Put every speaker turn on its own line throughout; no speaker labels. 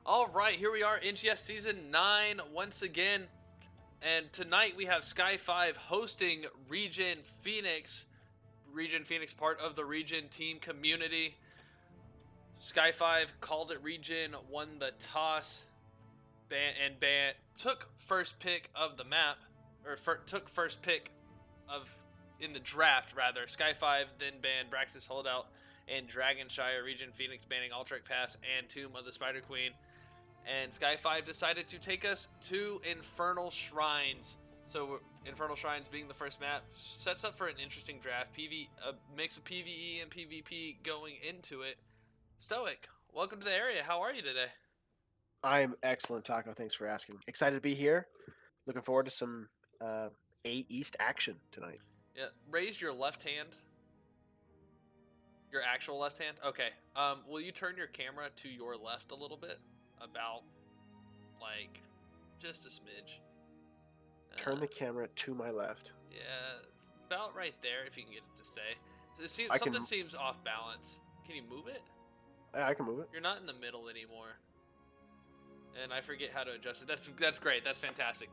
All right, here we are, NGS Season 9 once again. And tonight we have Sky 5 hosting ReGen Phoenix. ReGen Phoenix, part of the ReGen team community. Sky 5 called it ReGen, won the toss, took first pick of the map, or took first pick of in the draft rather. Sky 5 then banned Braxis Holdout and Dragonshire. ReGen Phoenix banning Ultrek Pass and Tomb of the Spider Queen. And Sky 5 decided to take us to Infernal Shrines. So Infernal Shrines being the first map sets up for an interesting draft. A mix of PvE and PvP going into it. Stoic, welcome to the area. How are you today?
I'm excellent, Taco. Thanks for asking. Excited to be here. Looking forward to some A East action tonight.
Yeah, raise your left hand. Your actual left hand? Okay. Will you turn your camera to your left a little bit? About, like, just a smidge.
Turn the camera to my left.
Yeah, about right there if you can get it to stay. Something
can.
seems off balance. Can you move it?
I can move it.
You're not in the middle anymore. And I forget how to adjust it. That's great. That's fantastic.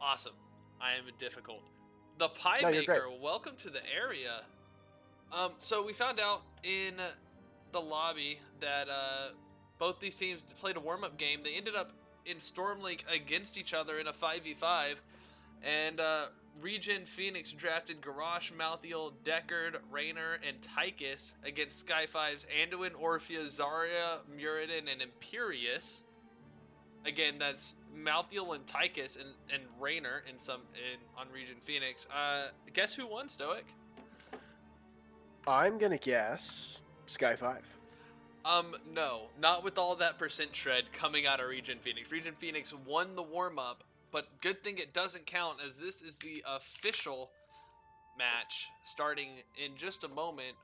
Awesome. I am difficult. The Pie
No, you're
Maker,
great.
welcome to the area. So we found out in the lobby that both these teams played a warm-up game. They ended up in Storm League against each other in a 5v5. And ReGen Phoenix drafted Garrosh, Malthiel, Deckard, Raynor, and Tychus against Sky 5's Anduin, Orphea, Zarya, Muradin, and Imperius. Again, that's Malthiel and Tychus and Raynor on ReGen Phoenix. Guess who won, Stoic?
I'm gonna guess Sky 5.
No, not with all that percent shred coming out of ReGen Phoenix. ReGen Phoenix won the warm-up, but good thing it doesn't count, as this is the official match starting in just a moment.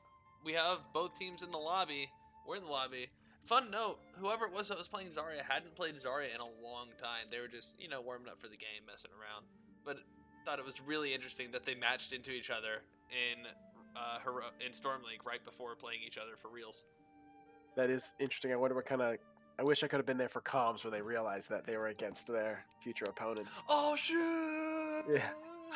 We have both teams in the lobby. We're in the lobby. Fun note, whoever it was that was playing Zarya hadn't played Zarya in a long time. They were just, warming up for the game, messing around. But thought it was really interesting that they matched into each other in Storm League right before playing each other for reals.
That is interesting. I wonder what kind of. I wish I could have been there for comms where they realized that they were against their future opponents.
Oh, shoot!
Yeah.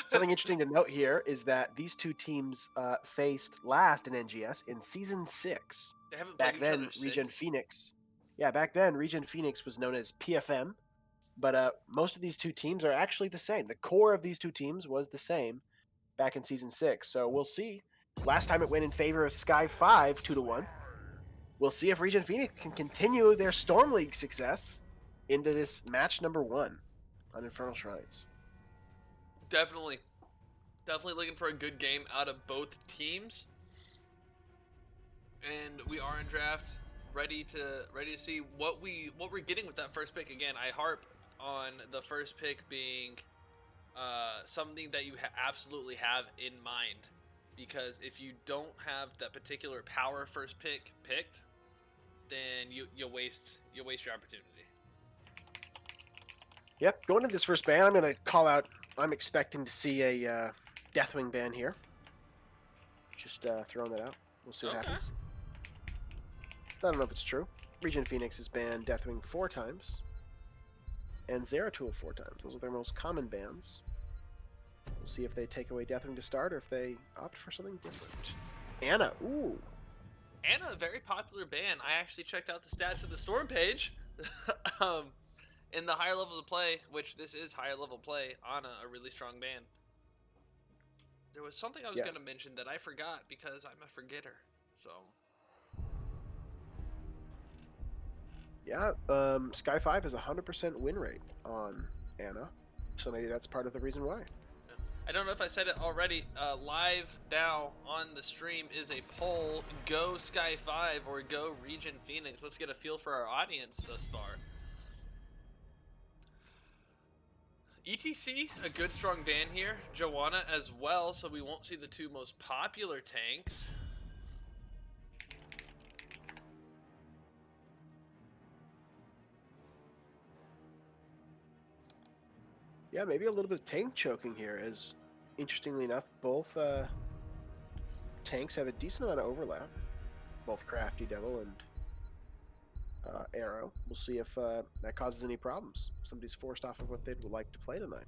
Something interesting to note here is that these two teams faced last in NGS in Season 6.
They haven't played
Back
each
then,
other
ReGen
since.
Phoenix. Yeah, back then, ReGen Phoenix was known as PFM, but most of these two teams are actually the same. The core of these two teams was the same back in Season 6. So we'll see. Last time it went in favor of Sky 5, 2-1. We'll see if ReGen Phoenix can continue their Storm League success into this match number 1 on Infernal Shrines.
Definitely looking for a good game out of both teams. And we are in draft, ready to see what we're getting with that first pick. Again, I harp on the first pick being something that you absolutely have in mind, because if you don't have that particular power first pick picked, then you'll waste your opportunity.
Yep, going into this first ban, I'm going to call out. I'm expecting to see a Deathwing ban here. Just throwing that out. We'll see what happens. I don't know if it's true. ReGen Phoenix has banned Deathwing 4 times, and Zeratul 4 times. Those are their most common bans. We'll see if they take away Deathwing to start, or if they opt for something different. Anna, ooh.
Anna, a very popular ban. I actually checked out the stats of the Storm page. In the higher levels of play, which this is higher level play, Anna, a really strong ban. There was something I was going to mention that I forgot because I'm a forgetter. So.
Yeah, Sky 5 has a 100% win rate on Anna, so maybe that's part of the reason why.
I don't know if I said it already. Live now on the stream is a poll: go Sky 5 or go ReGen Phoenix. Let's get a feel for our audience thus far. ETC, a good strong ban here. Joanna as well, so we won't see the two most popular tanks.
Yeah, maybe a little bit of tank choking here, as interestingly enough, both tanks have a decent amount of overlap. Both Crafty Devil and Arrow. We'll see if that causes any problems. Somebody's forced off of what they'd like to play tonight.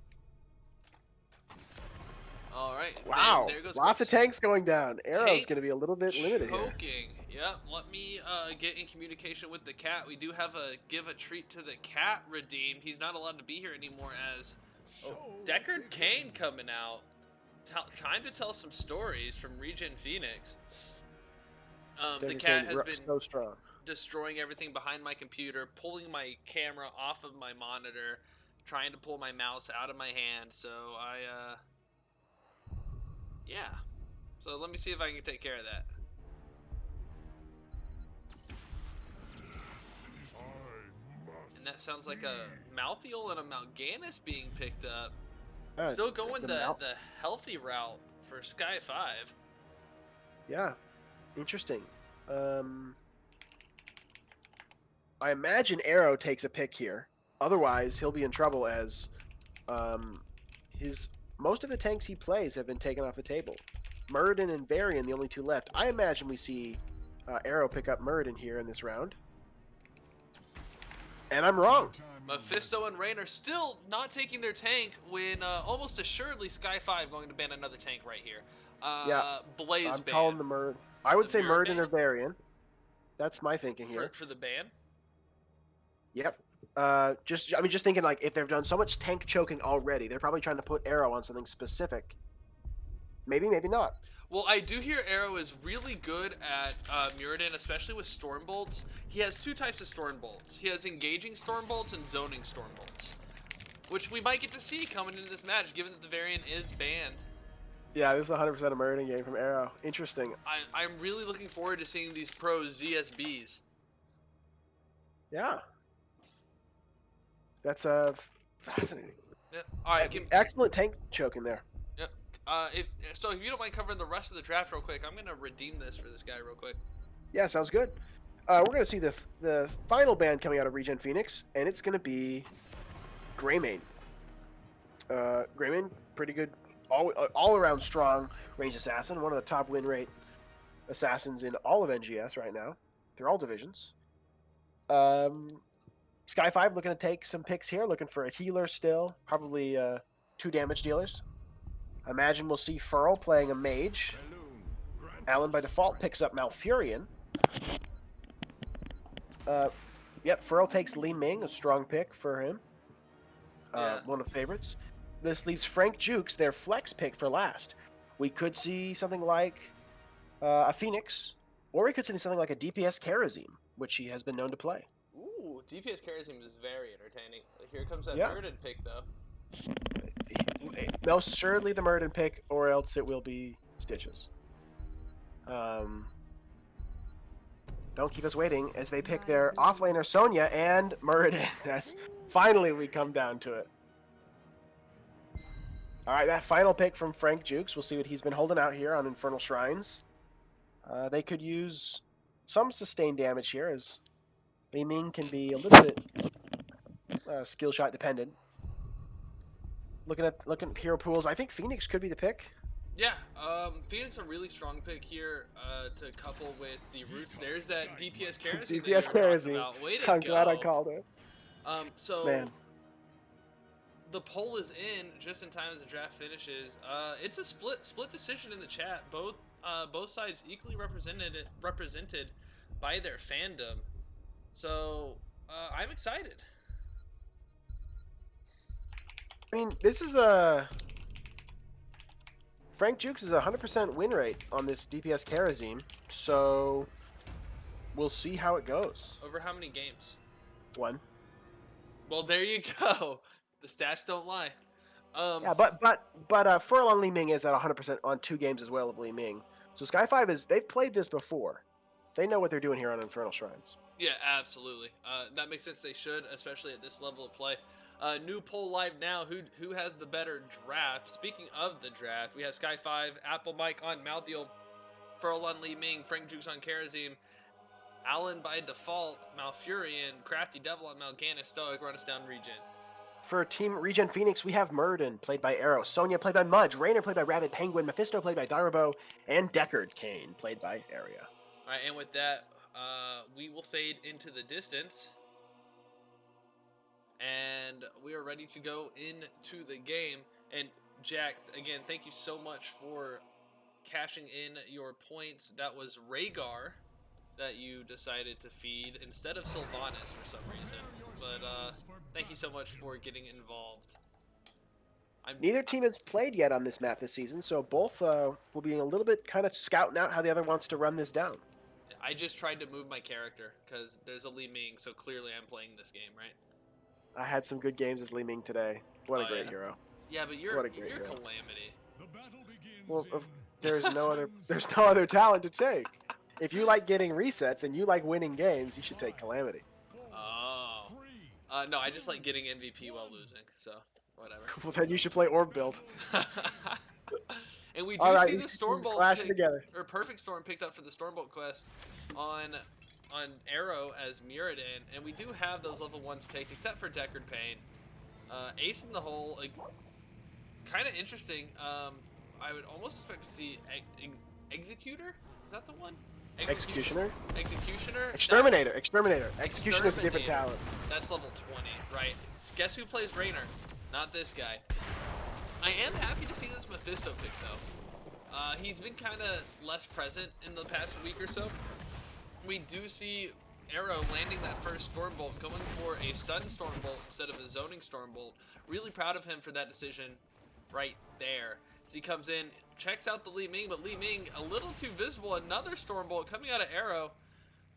All right.
Wow,
There goes
lots of tanks going down. Arrow's
tank
going to be a little bit limited here.
choking. Yep. Let me get in communication with the cat. We do have a give a treat to the cat redeemed. He's not allowed to be here anymore as Deckard Cain coming out. Time to tell some stories from ReGen Phoenix. The cat has been
so strong,
destroying everything behind my computer, pulling my camera off of my monitor, trying to pull my mouse out of my hand. So yeah. So let me see if I can take care of that. And that sounds like a Malthael and a Mal'Ganis being picked up. Still going the healthy route for Sky 5.
Yeah, interesting. I imagine Arrow takes a pick here. Otherwise, he'll be in trouble as most of the tanks he plays have been taken off the table. Muradin and Varian, the only two left. I imagine we see Arrow pick up Muradin here in this round. And I'm wrong.
Mephisto and Rain are still not taking their tank when almost assuredly Sky 5 going to ban another tank right here.
Yeah,
Blaze
I'm
ban.
calling the Murd. I would say Muradin or Varian. That's my thinking here.
For the ban?
Yep. Just thinking, like, if they've done so much tank choking already, they're probably trying to put Arrow on something specific. Maybe, maybe not.
Well, I do hear Arrow is really good at Muradin, especially with Storm Bolts. He has two types of Storm Bolts. He has engaging Storm Bolts and zoning Storm Bolts, which we might get to see coming into this match, given that the variant is banned.
Yeah, this is 100% a Muradin game from Arrow. Interesting.
I'm really looking forward to seeing these pro ZSBs.
Yeah. That's fascinating.
Yeah. All right.
Excellent tank choking there.
Yep. If you don't mind covering the rest of the draft real quick, I'm going to redeem this for this guy real quick.
Yeah, sounds good. We're going to see the final ban coming out of ReGen Phoenix, and it's going to be Greymane. Greymane, pretty good, all-around strong ranged assassin, one of the top win rate assassins in all of NGS right now. They're all divisions. Sky 5 looking to take some picks here, looking for a healer still, probably 2 damage dealers. I imagine we'll see Furl playing a mage. Alan by default picks up Malfurion. Yep, Furl takes Li Ming, a strong pick for him. One of the favorites. This leaves Frank Jukes, their flex pick, for last. We could see something like a Phoenix, or we could see something like a DPS Karazim, which he has been known to play.
Ooh, DPS Karazim is very entertaining. Here comes that Muradin pick, though.
Most assuredly the Muradin pick, or else it will be Stitches. Don't keep us waiting as they pick their offlaner Sonya and Muradin. As finally we come down to it. All right, that final pick from Frank Jukes. We'll see what he's been holding out here on Infernal Shrines. They could use some sustained damage here, as Li Ming can be a little bit skill shot dependent. Looking at hero pools, I think Phoenix could be the pick.
Yeah, Phoenix a really strong pick here to couple with the roots. There's that DPS Karazim.
DPS Karazim. I'm glad I called it.
Man. The poll is in just in time as the draft finishes. It's a split decision in the chat. Both sides equally represented by their fandom. So I'm excited.
I mean, this is Frank Jukes is a 100% win rate on this DPS Karazim, so we'll see how it goes.
Over how many games?
1.
Well, there you go. The stats don't lie.
Yeah, but Furl on Li Ming is at 100% on 2 games as well of Li Ming. So Sky 5 they've played this before. They know what they're doing here on Infernal Shrines.
Yeah, absolutely. That makes sense. They should, especially at this level of play. New poll live now. Who has the better draft? Speaking of the draft, we have Sky 5, Apple Mike on Malthael, Furl on Li Ming, Frank Jukes on Karazim, Alan by default, Malfurion, Crafty Devil on Mal'Ganis, Stoic, run us down ReGen.
For Team ReGen Phoenix, we have Muradin, played by Arrow, Sonya, played by Mudge, Raynor, played by Rabbit Penguin, Mephisto, played by Darabo, and Deckard Cain, played by Area.
All right, and with that, we will fade into the distance. And we are ready to go into the game. And Jack, again, thank you so much for cashing in your points. That was Rhaegar that you decided to feed instead of Sylvanas for some reason. But thank you so much for getting involved.
Neither team has played yet on this map this season, so both will be a little bit kind of scouting out how the other wants to run this down.
I just tried to move my character because there's a Li Ming, so clearly I'm playing this game, right?
I had some good games as Li Ming today. What a great hero.
Yeah, but you're Calamity.
Well, there's no other talent to take. If you like getting resets and you like winning games, you should take Calamity.
Oh. No, I just like getting MVP while losing, so whatever.
Well, then you should play Orb build.
And we do see the Stormbolt or Perfect Storm picked up for the Stormbolt quest on Arrow as Muradin, and we do have those level 1s picked, except for Deckard Payne. Ace in the hole, like, kind of interesting. I would almost expect to see Executor. Is that the one?
Executioner.
Exterminator.
Executioner is a different talent.
That's level 20, right? Guess who plays Raynor? Not this guy. I am happy to see this Mephisto pick, though. He's been kind of less present in the past week or so. We do see Arrow landing that first Stormbolt, going for a stun Stormbolt instead of a zoning Stormbolt. Really proud of him for that decision right there. As he comes in, checks out the Li Ming, but Li Ming a little too visible. Another Stormbolt coming out of Arrow,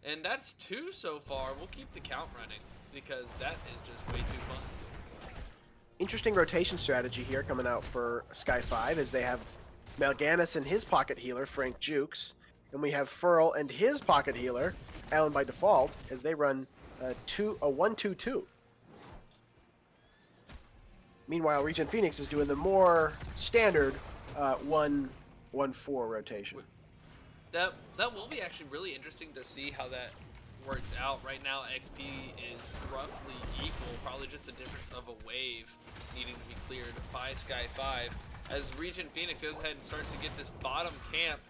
and that's 2 so far. We'll keep the count running because that is just way too fun.
Interesting rotation strategy here coming out for Sky 5 as they have Mal'Ganis and his pocket healer, Frank Jukes, and we have Furl and his pocket healer, Alan by default, as they run a 1-2-2. Meanwhile, ReGen Phoenix is doing the more standard 1-1-4 rotation.
That will be actually really interesting to see how that works out. Right now, XP is roughly equal, probably just a difference of a wave needing to be cleared by Sky 5. As ReGen Phoenix goes ahead and starts to get this bottom camp,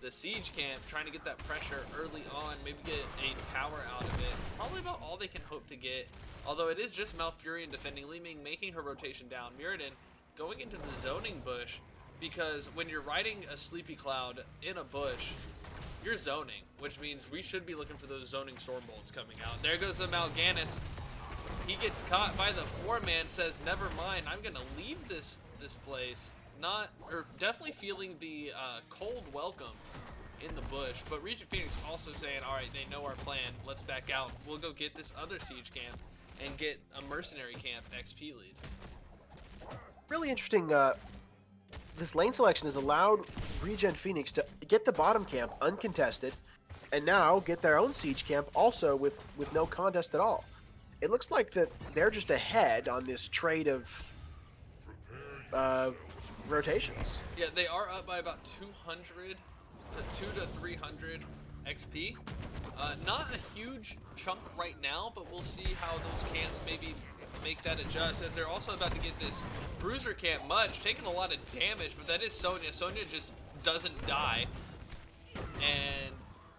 the siege camp, trying to get that pressure early on, maybe get a tower out of it. Probably about all they can hope to get, although it is just Malfurion defending. Li Ming making her rotation down. Muradin going into the zoning bush, because when you're riding a Sleepy Cloud in a bush, you're zoning, which means we should be looking for those zoning Stormbolts coming out. There goes the Mal'Ganis. He gets caught by the 4-man, says, never mind, I'm gonna leave this place. Definitely feeling the cold welcome in the bush, but ReGen Phoenix also saying, all right, they know our plan, let's back out. We'll go get this other siege camp and get a mercenary camp XP lead.
Really interesting, this lane selection has allowed ReGen Phoenix to get the bottom camp uncontested, and now get their own siege camp also with no contest at all. It looks like that they're just ahead on this trade of rotations.
Yeah, they are up by about 200 to 300 XP. Not a huge chunk right now, but we'll see how those camps maybe make that adjust, as they're also about to get this bruiser camp much, taking a lot of damage, but that is Sonya. Sonya just doesn't die, and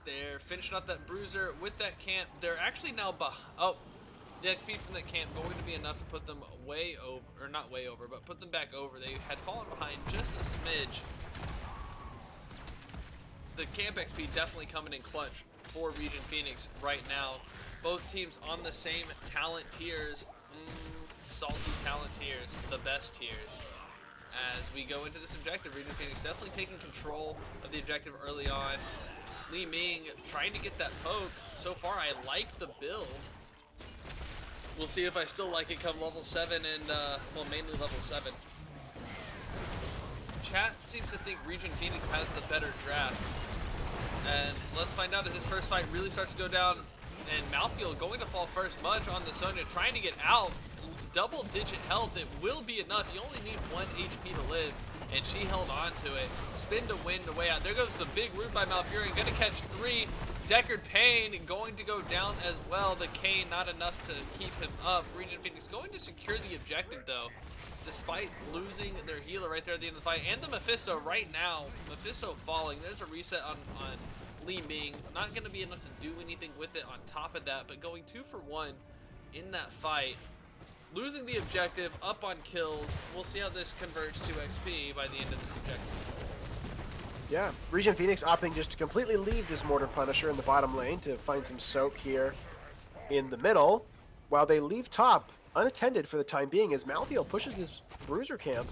they're finishing up that bruiser with that camp. They're actually now the XP from that camp going to be enough to put them way over, or not way over, but put them back over. They had fallen behind just a smidge. The camp XP definitely coming in clutch for ReGen Phoenix right now. Both teams on the same talent tiers. Salty talent tiers, the best tiers. As we go into this objective, ReGen Phoenix definitely taking control of the objective early on. Li Ming trying to get that poke. So far, I like the build. We'll see if I still like it come level 7 and, well, mainly level 7. Chat seems to think ReGen Phoenix has the better draft. And let's find out as this first fight really starts to go down. And Malthael going to fall first, Mudge on the Sonya, trying to get out. Double-digit health, it will be enough. You only need 1 HP to live, and she held on to it. Spin to win the way out. There goes the big root by Malfurion, gonna catch 3. Deckard Payne going to go down as well. The Kane not enough to keep him up. ReGen Phoenix going to secure the objective though, despite losing their healer right there at the end of the fight. And the Mephisto right now. Mephisto falling. There's a reset on Li Ming. Not going to be enough to do anything with it on top of that, but going 2 for 1 in that fight. Losing the objective, up on kills. We'll see how this converts to XP by the end of this objective.
Yeah, ReGen Phoenix opting just to completely leave this Mortar Punisher in the bottom lane to find some soak here in the middle, while they leave top unattended for the time being as Malthael pushes this Bruiser camp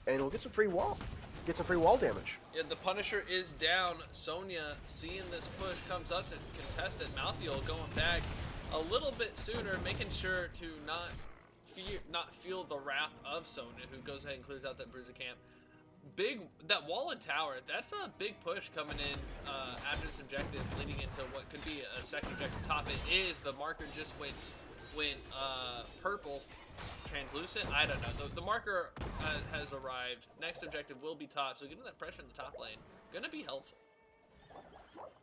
and will get some free wall. Get some free wall damage.
Yeah, the Punisher is down. Sonya, seeing this push, comes up to contest it. Malthael going back a little bit sooner, making sure to not feel the wrath of Sonya, who goes ahead and clears out that Bruiser camp. That wall and tower, that's a big push coming in after this objective, leading into what could be a second objective top. It is the marker just went purple. Translucent? I don't know. The marker has arrived. Next objective will be top, so getting that pressure in the top lane gonna be helpful.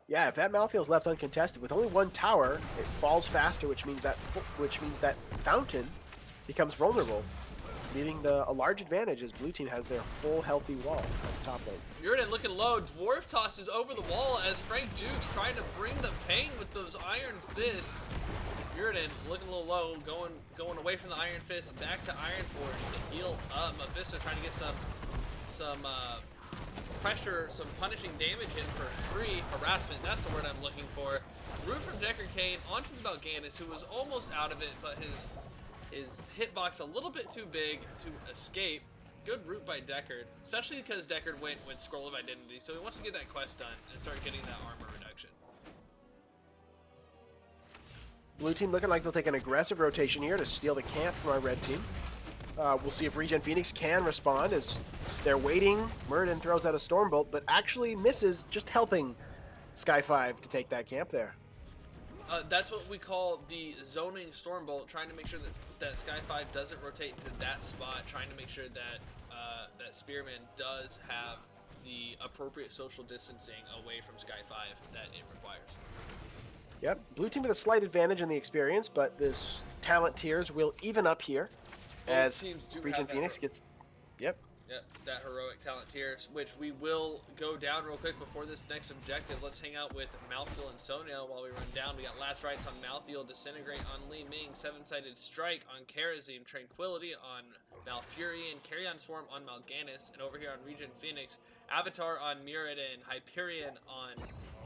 Yeah, if that Malthael's left uncontested with only one tower, it falls faster, which means that fountain becomes vulnerable, leaving a large advantage as blue team has their full healthy wall at the top lane.
Muradin looking low. Dwarf tosses over the wall as Frank Jukes trying to bring the pain with those Iron Fists. Muradin looking a little low, going away from the Iron Fist, back to Iron Forge to heal up. Mephisto trying to get some pressure, some punishing damage in for free. Harassment, that's the word I'm looking for. Root from Deckard Cain onto the Mal'Ganis, who was almost out of it, but his hitbox a little bit too big to escape. Good root by Deckard, especially because Deckard went with Scroll of Identity, so he wants to get that quest done and start getting that armor reduction.
Blue team looking like they'll take an aggressive rotation here to steal the camp from our red team. We'll see if ReGen Phoenix can respond as they're waiting. Muradin throws out a Stormbolt, but actually misses, just helping Sky5 to take that camp there.
That's what we call the zoning Stormbolt, trying to make sure that Sky5 doesn't rotate to that spot, trying to make sure that that Spearman does have the appropriate social distancing away from Sky5 that it requires.
Yep, blue team with a slight advantage in the experience, but this talent tiers will even up here as ReGen Phoenix gets. Yep,
that heroic talent tiers, which we will go down real quick before this next objective. Let's hang out with Malthael and Sonya while we run down. We got last rites on Malthael, Disintegrate on Li Ming, Seven-Sided Strike on Karazim, Tranquility on Malfurion, Carrion Swarm on Mal'Ganis, and over here on ReGen Phoenix, Avatar on Muradin, Hyperion on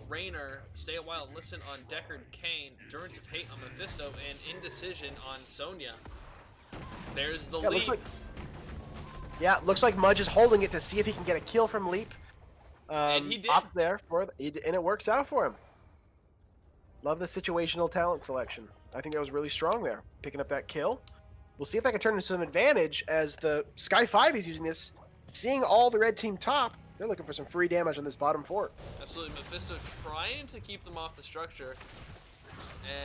Raynor, Stay a While and Listen on Deckard Cain, Endurance of Hate on Mephisto, and Indecision on Sonya. There's the leap.
Looks like Mudge is holding it to see if he can get a kill from Leap.
And he did.
Up there and it works out for him. Love the situational talent selection. I think that was really strong there, picking up that kill. We'll see if that can turn into some advantage as the Sky5 is using this, seeing all the red team top. They're looking for some free damage on this bottom fort.
Absolutely. Mephisto trying to keep them off the structure.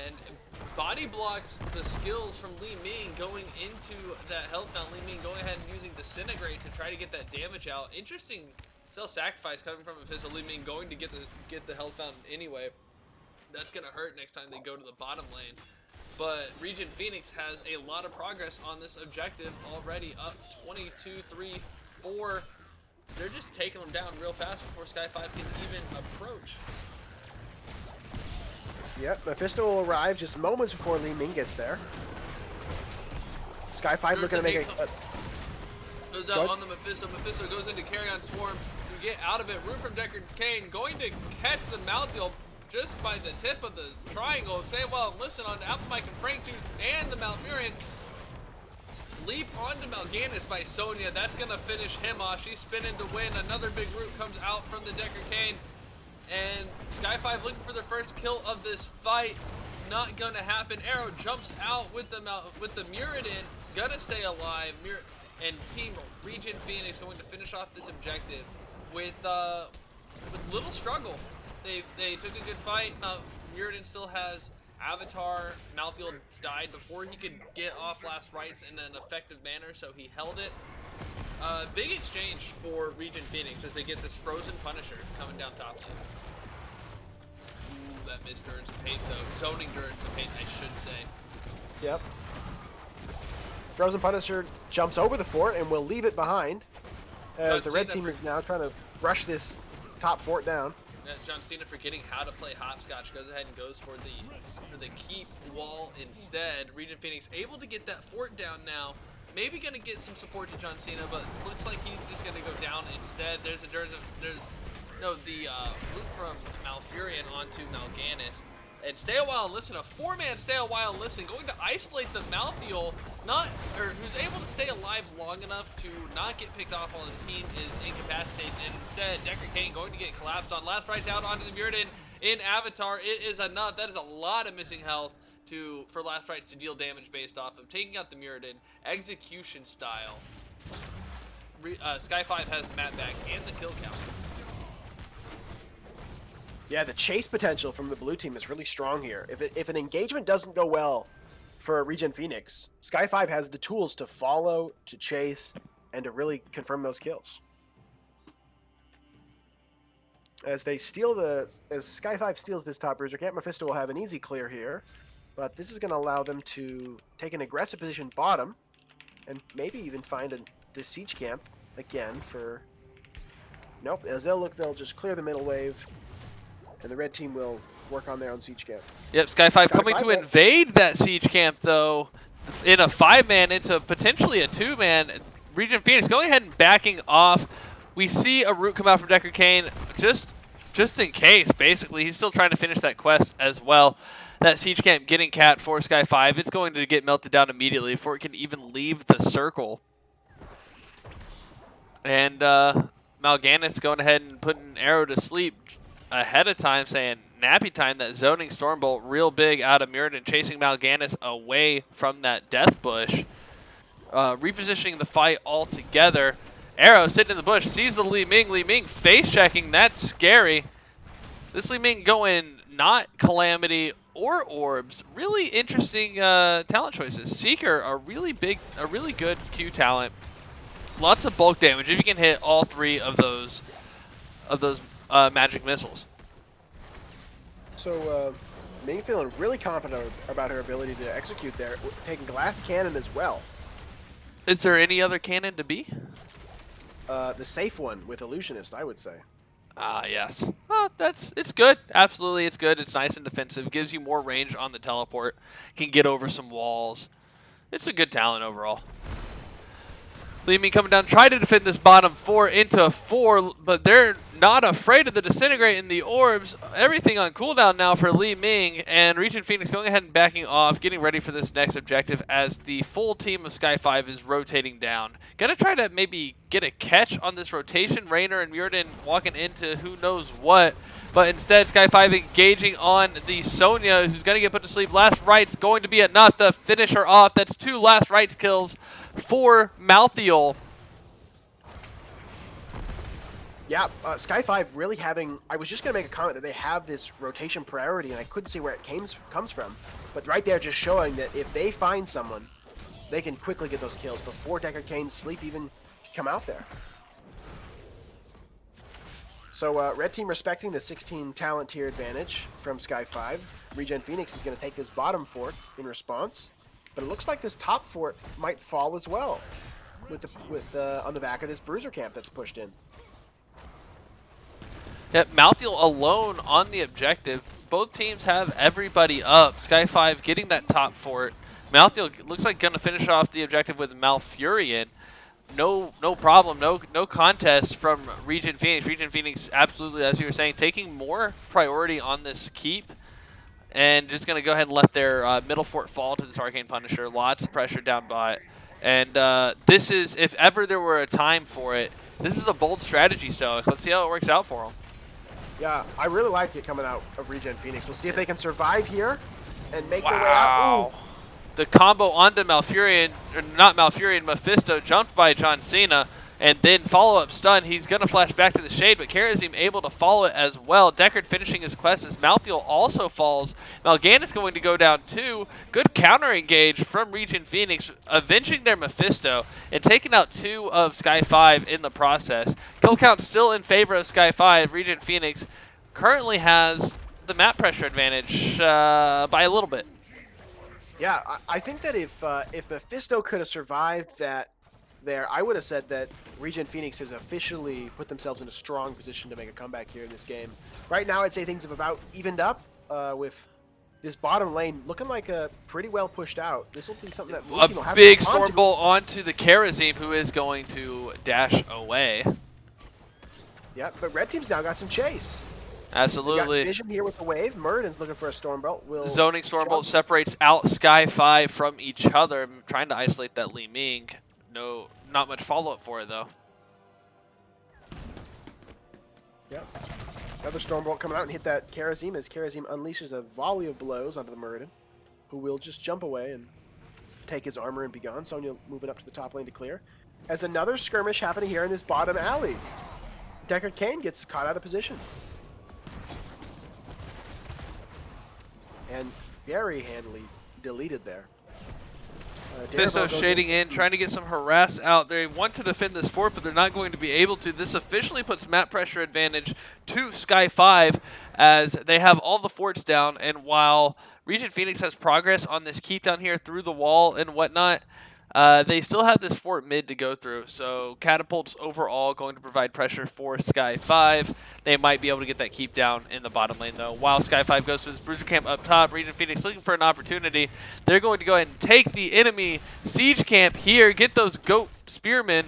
And body blocks the skills from Li Ming going into that health fountain. Li Ming going ahead and using Disintegrate to try to get that damage out. Interesting self-sacrifice coming from Mephisto. Li Ming going to get the health fountain anyway. That's going to hurt next time they go to the bottom lane. But ReGen Phoenix has a lot of progress on this objective already, up 22-3-4. They're just taking them down real fast before Sky5 can even approach.
Yep, Mephisto will arrive just moments before Li Ming gets there. Sky5 looking to make
goes down on the Mephisto. Mephisto goes into Carrion Swarm to get out of it. Root from Deckard Cain going to catch the Malthael just by the tip of the triangle. Stay well and listen on Apple Mike and Frank Jukes and the Malfurion. Leap onto Mal'Ganis by Sonya. That's going to finish him off. She's spinning to win. Another big root comes out from the Deckard Cain. And Sky5 looking for their first kill of this fight. Not going to happen. Arrow jumps out with the Muradin. Going to stay alive. And Team ReGen Phoenix going to finish off this objective with little struggle. They took a good fight. Muradin still has Avatar. Malthael died before he could get off last rites in an effective manner, so he held it. Big exchange for ReGen Phoenix as they get this Frozen Punisher coming down top lane. Ooh, that missed Endurance of Hate though. Zoning Endurance of Hate, I should say.
Yep. Frozen Punisher jumps over the fort and will leave it behind as the red team is now trying to rush this top fort down.
John Cena, forgetting how to play hopscotch, goes ahead and goes for the keep wall instead. ReGen Phoenix able to get that fort down now. Maybe gonna get some support to John Cena, but looks like he's just gonna go down instead. There's the root from Malfurion onto Mal'Ganis. And stay a while and listen, a 4-man stay a while and listen, going to isolate the Malthael, who's able to stay alive long enough to not get picked off while his team is incapacitated. And instead, Decker Kane going to get collapsed on. Last rights out onto the Muradin in Avatar. It is enough. That is a lot of missing health for Last Rights to deal damage based off of taking out the Muradin execution style. Sky 5 has the map back and the kill count.
Yeah, the chase potential from the blue team is really strong here. If an engagement doesn't go well for ReGen Phoenix, Sky 5 has the tools to follow, to chase, and to really confirm those kills. As Sky 5 steals this top bruiser camp, Mephisto will have an easy clear here, but this is going to allow them to take an aggressive position bottom, and maybe even find the siege camp again for... Nope, as they'll just clear the middle wave. And the red team will work on their own siege camp.
Yep, Sky 5 coming to invade that siege camp, though, in a 5-man into potentially a 2-man. ReGen Phoenix going ahead and backing off. We see a root come out from Decker Kane, just in case, basically. He's still trying to finish that quest as well. That siege camp getting cat for Sky 5. It's going to get melted down immediately before it can even leave the circle. And Mal'Ganis going ahead and putting Arrow to sleep ahead of time, saying nappy time. That zoning Stormbolt real big out of Muradin, chasing Mal'Ganis away from that death bush. Repositioning the fight altogether. Arrow sitting in the bush, sees the Li Ming. Li Ming face checking, that's scary. This Li Ming going not Calamity or Orbs. Really interesting talent choices. Seeker, a really good Q talent. Lots of bulk damage if you can hit all 3 of those magic missiles.
So, Ming feeling really confident about her ability to execute there, taking glass cannon as well.
Is there any other cannon to be?
The safe one with Illusionist, I would say.
Yes. It's good. Absolutely, it's good. It's nice and defensive. Gives you more range on the teleport. Can get over some walls. It's a good talent overall. Li Ming coming down, try to defend this bottom 4 into 4, but they're not afraid of the Disintegrate and the Orbs. Everything on cooldown now for Li Ming, and ReGen Phoenix going ahead and backing off, getting ready for this next objective as the full team of Sky 5 is rotating down. Gonna try to maybe get a catch on this rotation. Raynor and Muradin walking into who knows what, but instead Sky 5 engaging on the Sonya, who's gonna get put to sleep. Last rights going to be enough to finish her off. That's 2 last rights kills for Malthael.
Yeah, Sky 5 really having... I was just going to make a comment that they have this rotation priority, and I couldn't see where it comes from. But right there just showing that if they find someone, they can quickly get those kills before Decker Kane's sleep even come out there. So red team respecting the 16 talent tier advantage from Sky 5. ReGen Phoenix is going to take this bottom fort in response. But it looks like this top fort might fall as well on the back of this bruiser camp that's pushed in.
Yep, Malthael alone on the objective. Both teams have everybody up. Sky 5 getting that top fort. Malthael looks like going to finish off the objective with Malfurion. No problem, no contest from ReGen Phoenix. ReGen Phoenix absolutely, as you were saying, taking more priority on this keep. And just going to go ahead and let their middle fort fall to this Arcane Punisher. Lots of pressure down bot. And this is, if ever there were a time for it, this is a bold strategy, Stoic. Let's see how it works out for them.
Yeah, I really like it coming out of ReGen Phoenix. We'll see if they can survive here and make their way out. Ooh.
The combo onto Malfurion, or not Malfurion, Mephisto, jumped by John Cena, and then follow-up stun. He's going to flash back to the Shade, but Karazim able to follow it as well. Deckard finishing his quest as Malthael also falls. Mal'Ganis going to go down 2. Good counter engage from ReGen Phoenix, avenging their Mephisto and taking out 2 of Sky 5 in the process. Kill count still in favor of Sky 5. ReGen Phoenix currently has the map pressure advantage by a little bit.
Yeah, I think that if Mephisto could have survived that there, I would have said that ReGen Phoenix has officially put themselves in a strong position to make a comeback here in this game. Right now, I'd say things have about evened up with this bottom lane looking like a pretty well pushed out. This will be something that Blue Team will have
a big
to respond
storm bolt onto the Karazim, who is going to dash away.
Yeah, but Red Team's now got some chase.
Absolutely.
Vision here with the wave. Murden's looking for a Stormbolt.
Zoning Stormbolt separates out Sky 5 from each other, trying to isolate that Li Ming. No, not much follow-up for it, though.
Yep. Another Stormbolt coming out and hit that Karazim as Karazim unleashes a volley of blows onto the Muradin, who will just jump away and take his armor and be gone. Sonya moving up to the top lane to clear. As another skirmish happening here in this bottom alley. Deckard Cain gets caught out of position. And very handily deleted there.
Fisto shading in, trying to get some harass out. They want to defend this fort, but they're not going to be able to. This officially puts map pressure advantage to Sky 5 as they have all the forts down. And while ReGen Phoenix has progress on this keep down here through the wall and whatnot, they still have this fort mid to go through. So catapults overall going to provide pressure for Sky 5. They might be able to get that keep down in the bottom lane though. While Sky 5 goes to his bruiser camp up top, ReGen Phoenix looking for an opportunity. They're going to go ahead and take the enemy siege camp here, get those goat spearmen,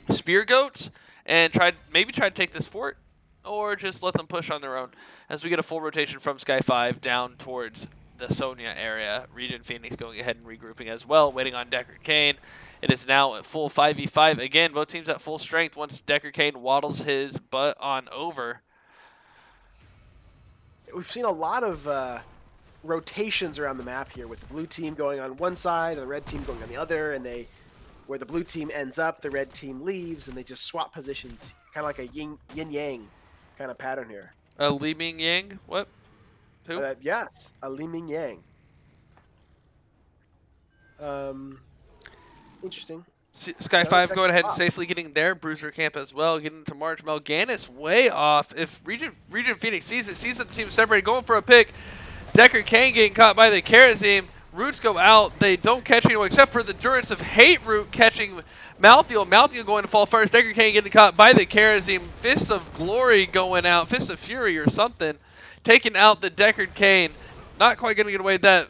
spear goats, and maybe try to take this fort, or just let them push on their own. As we get a full rotation from Sky 5 down towards the Sonya area. ReGen Phoenix going ahead and regrouping as well, waiting on Deckard Cain. It is now at full 5v5. Again, both teams at full strength once Deckard Cain waddles his butt on over.
We've seen a lot of rotations around the map here, with the blue team going on one side and the red team going on the other, and where the blue team ends up, the red team leaves, and they just swap positions. Kind of like a yin-yang kind of pattern here.
Li Ming Yang? What? Who?
Yes, a Li Ming Yang. Interesting.
Sky 5 going ahead and safely getting their bruiser camp as well, getting to March. Melganis way off. If ReGen Phoenix sees that the team is separated, going for a pick. Deckard Cain getting caught by the Karazim. Roots go out. They don't catch anyone except for the Durance of Hate Root catching Malthiel. Malthiel going to fall first. Deckard Cain getting caught by the Karazim. Fist of Glory going out. Fist of Fury or something. Taking out the Deckard Cain. Not quite going to get away with that.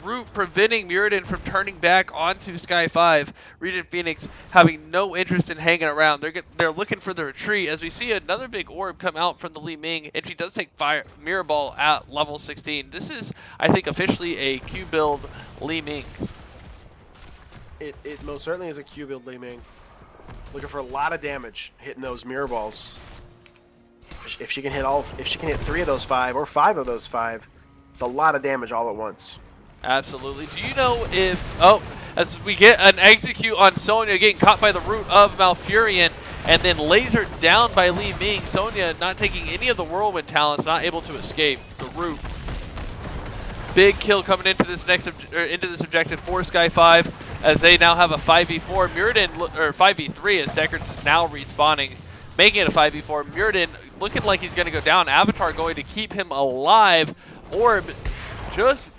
Root preventing Muradin from turning back onto Sky 5. ReGen Phoenix having no interest in hanging around. They're looking for the retreat as we see another big orb come out from the Li Ming, and she does take fire Mirror Ball at level 16. This is, I think, officially a Q build Li Ming.
It most certainly is a Q build Li Ming. Looking for a lot of damage hitting those Mirror Balls. If she can hit 3 of those 5 or 5 of those 5, it's a lot of damage all at once.
Absolutely. Do you know if... Oh, as we get an execute on Sonya getting caught by the root of Malfurion and then lasered down by Li Ming. Sonya not taking any of the whirlwind talents, not able to escape the root. Big kill coming into this objective for Sky 5 as they now have a 5v4. Muradin, or 5v3 as Deckard's now respawning, making it a 5v4. Muradin looking like he's going to go down. Avatar going to keep him alive. Orb just...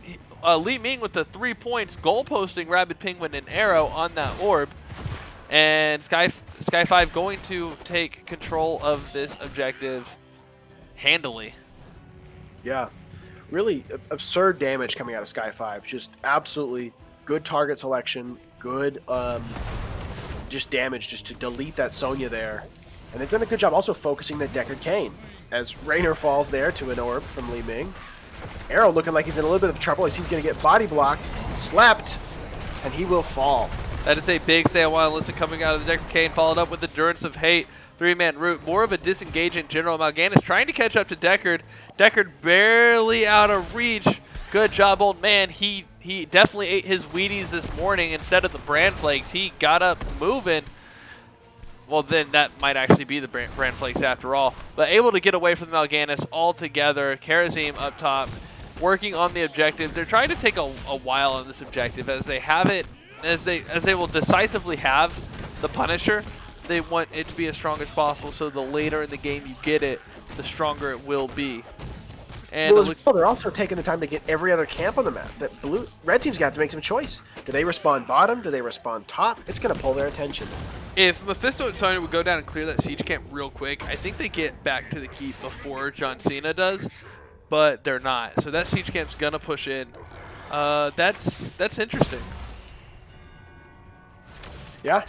Li Ming with the 3 points, goal posting Rabid Penguin and Arrow on that orb. And Sky 5 going to take control of this objective handily.
Yeah, really absurd damage coming out of Sky 5. Just absolutely good target selection, good just damage just to delete that Sonya there. And they've done a good job also focusing the Deckard Cain as Raynor falls there to an orb from Li Ming. Arrow looking like he's in a little bit of trouble as he's going to get body blocked, slapped, and he will fall.
That is a big stay a while listen coming out of the Deckard Cain, followed up with the Durance of Hate. 3-man root, more of a disengaging General Malganis trying to catch up to Deckard. Deckard barely out of reach. Good job, old man. He definitely ate his Wheaties this morning instead of the bran flakes. He got up moving. Well, then that might actually be the bran flakes after all. But able to get away from the Malganis altogether. Karazim up top, working on the objective. They're trying to take a while on this objective as they have it, as they will decisively have the Punisher. They want it to be as strong as possible, so the later in the game you get it, the stronger it will be. And
well,
it looks,
they're also taking the time to get every other camp on the map. That red team's got to make some choice. Do they respawn bottom? Do they respawn top? It's going to pull their attention.
If Mephisto and Sonya would go down and clear that siege camp real quick, I think they get back to the keep before John Cena does, but they're not. So that siege camp's gonna push in. That's interesting.
Yeah,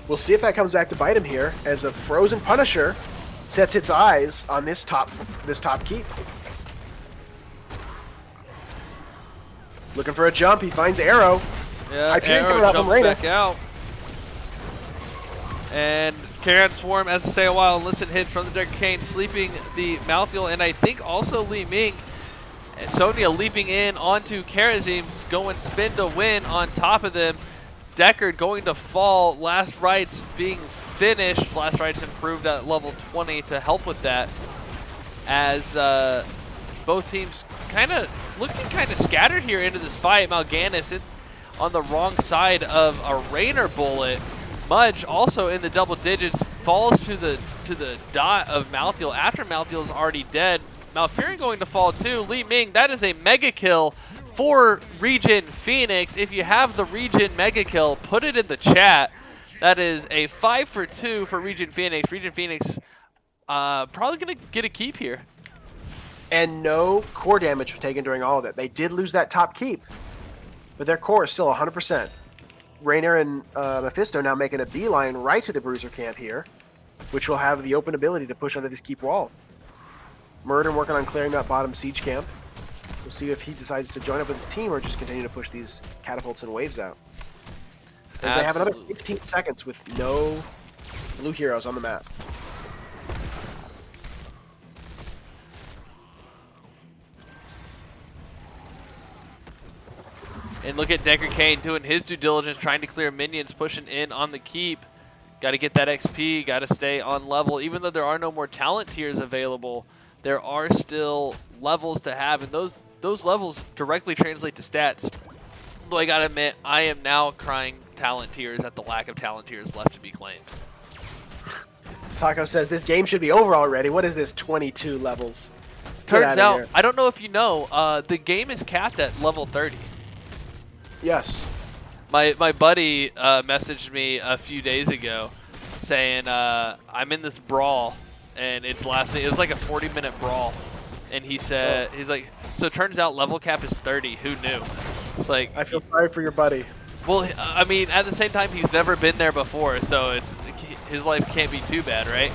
we'll see if that comes back to bite him here, as a frozen Punisher sets its eyes on this top keep. Looking for a jump, he finds Arrow.
Yeah, Arrow jumps back out. And Karen Swarm has to stay a while and listen hits from the Decker Kane, sleeping the Malthael, and I think also Li Ming. And Sonya leaping in onto Karazim's going spin to win on top of them. Deckard going to fall. Last rites being finished. Last rites improved at level 20 to help with that. As both teams looking kind of scattered here into this fight. Mal'Ganis on the wrong side of a Rainer bullet. Mudge also in the double digits, falls to the dot of Malthael after Malthael is already dead. Malfurion going to fall too. Li Ming, that is a mega kill for ReGen Phoenix. If you have the ReGen mega kill, put it in the chat. That is a 5 for 2 for ReGen Phoenix. ReGen Phoenix probably going to get a keep here.
And no core damage was taken during all of it. They did lose that top keep, but their core is still 100%. Rainer and Mephisto now making a beeline right to the Bruiser camp here, which will have the open ability to push under this keep wall. Murden working on clearing that bottom siege camp. We'll see if he decides to join up with his team or just continue to push these catapults and waves out. As they have another 15 seconds with no blue heroes on the map.
And look at Decker Kane doing his due diligence, trying to clear minions, pushing in on the keep. Got to get that XP, got to stay on level. Even though there are no more talent tiers available, there are still levels to have, and those levels directly translate to stats. Though I got to admit, I am now crying talent tiers at the lack of talent tiers left to be claimed.
Taco says this game should be over already. What is this, 22 levels?
Turns out, I don't know if you know, the game is capped at level 30.
Yes.
My buddy messaged me a few days ago saying I'm in this brawl and it's lasting. It was like a 40-minute brawl, and he said he's like, so it turns out level cap is 30. Who knew? It's like,
I feel sorry for your buddy.
Well, I mean, at the same time, he's never been there before, so his life can't be too bad, right?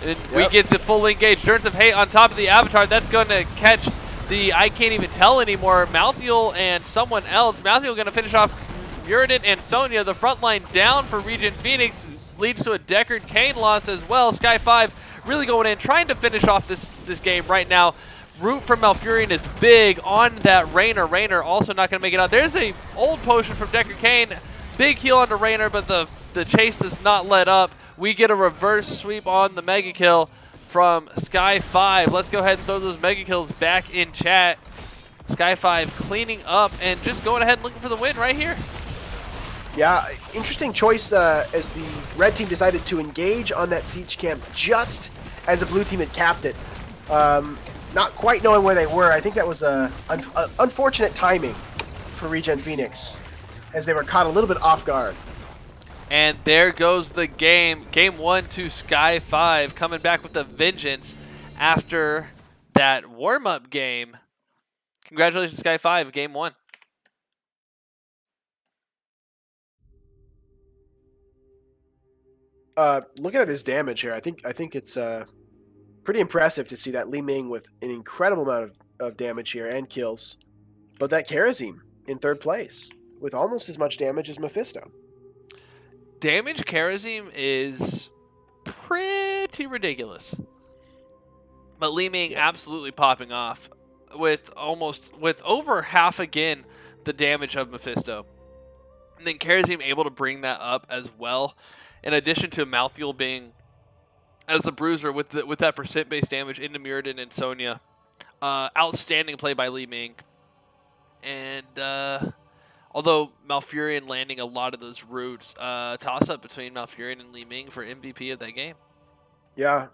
And we get the full engage. Endurance of Hate on top of the Avatar. That's going to catch the I can't even tell anymore. Malthael and someone else. Malthael going to finish off Muradin and Sonya. The front line down for ReGen Phoenix leads to a Deckard Kane loss as well. Sky 5 really going in, trying to finish off this game right now. Root from Malfurion is big on that Rainer. Rainer also not going to make it out. There's a old potion from Deckard Kane. Big heal onto Rainer, but the chase does not let up. We get a reverse sweep on the mega kill from Sky 5. Let's go ahead and throw those mega kills back in chat. Sky 5 cleaning up and just going ahead and looking for the win right here.
Yeah, interesting choice as the red team decided to engage on that siege camp just as the blue team had capped it. Not quite knowing where they were. I think that was unfortunate timing for ReGen Phoenix, as they were caught a little bit off guard.
And there goes the game. Game 1 to Sky 5, coming back with a vengeance after that warm-up game. Congratulations, Sky 5, Game 1.
Looking at his damage here, I think it's pretty impressive to see that Li Ming with an incredible amount of damage here and kills, but that Karazim in third place with almost as much damage as Mephisto.
Damage Karazim is pretty ridiculous, but Li Ming absolutely popping off with over half again the damage of Mephisto. And then Karazim able to bring that up as well, in addition to Malthael being as a bruiser with that percent-based damage into Muradin and Sonya. Outstanding play by Li Ming. And although Malfurion landing a lot of those roots, toss-up between Malfurion and Li Ming for MVP of that game.
Yeah,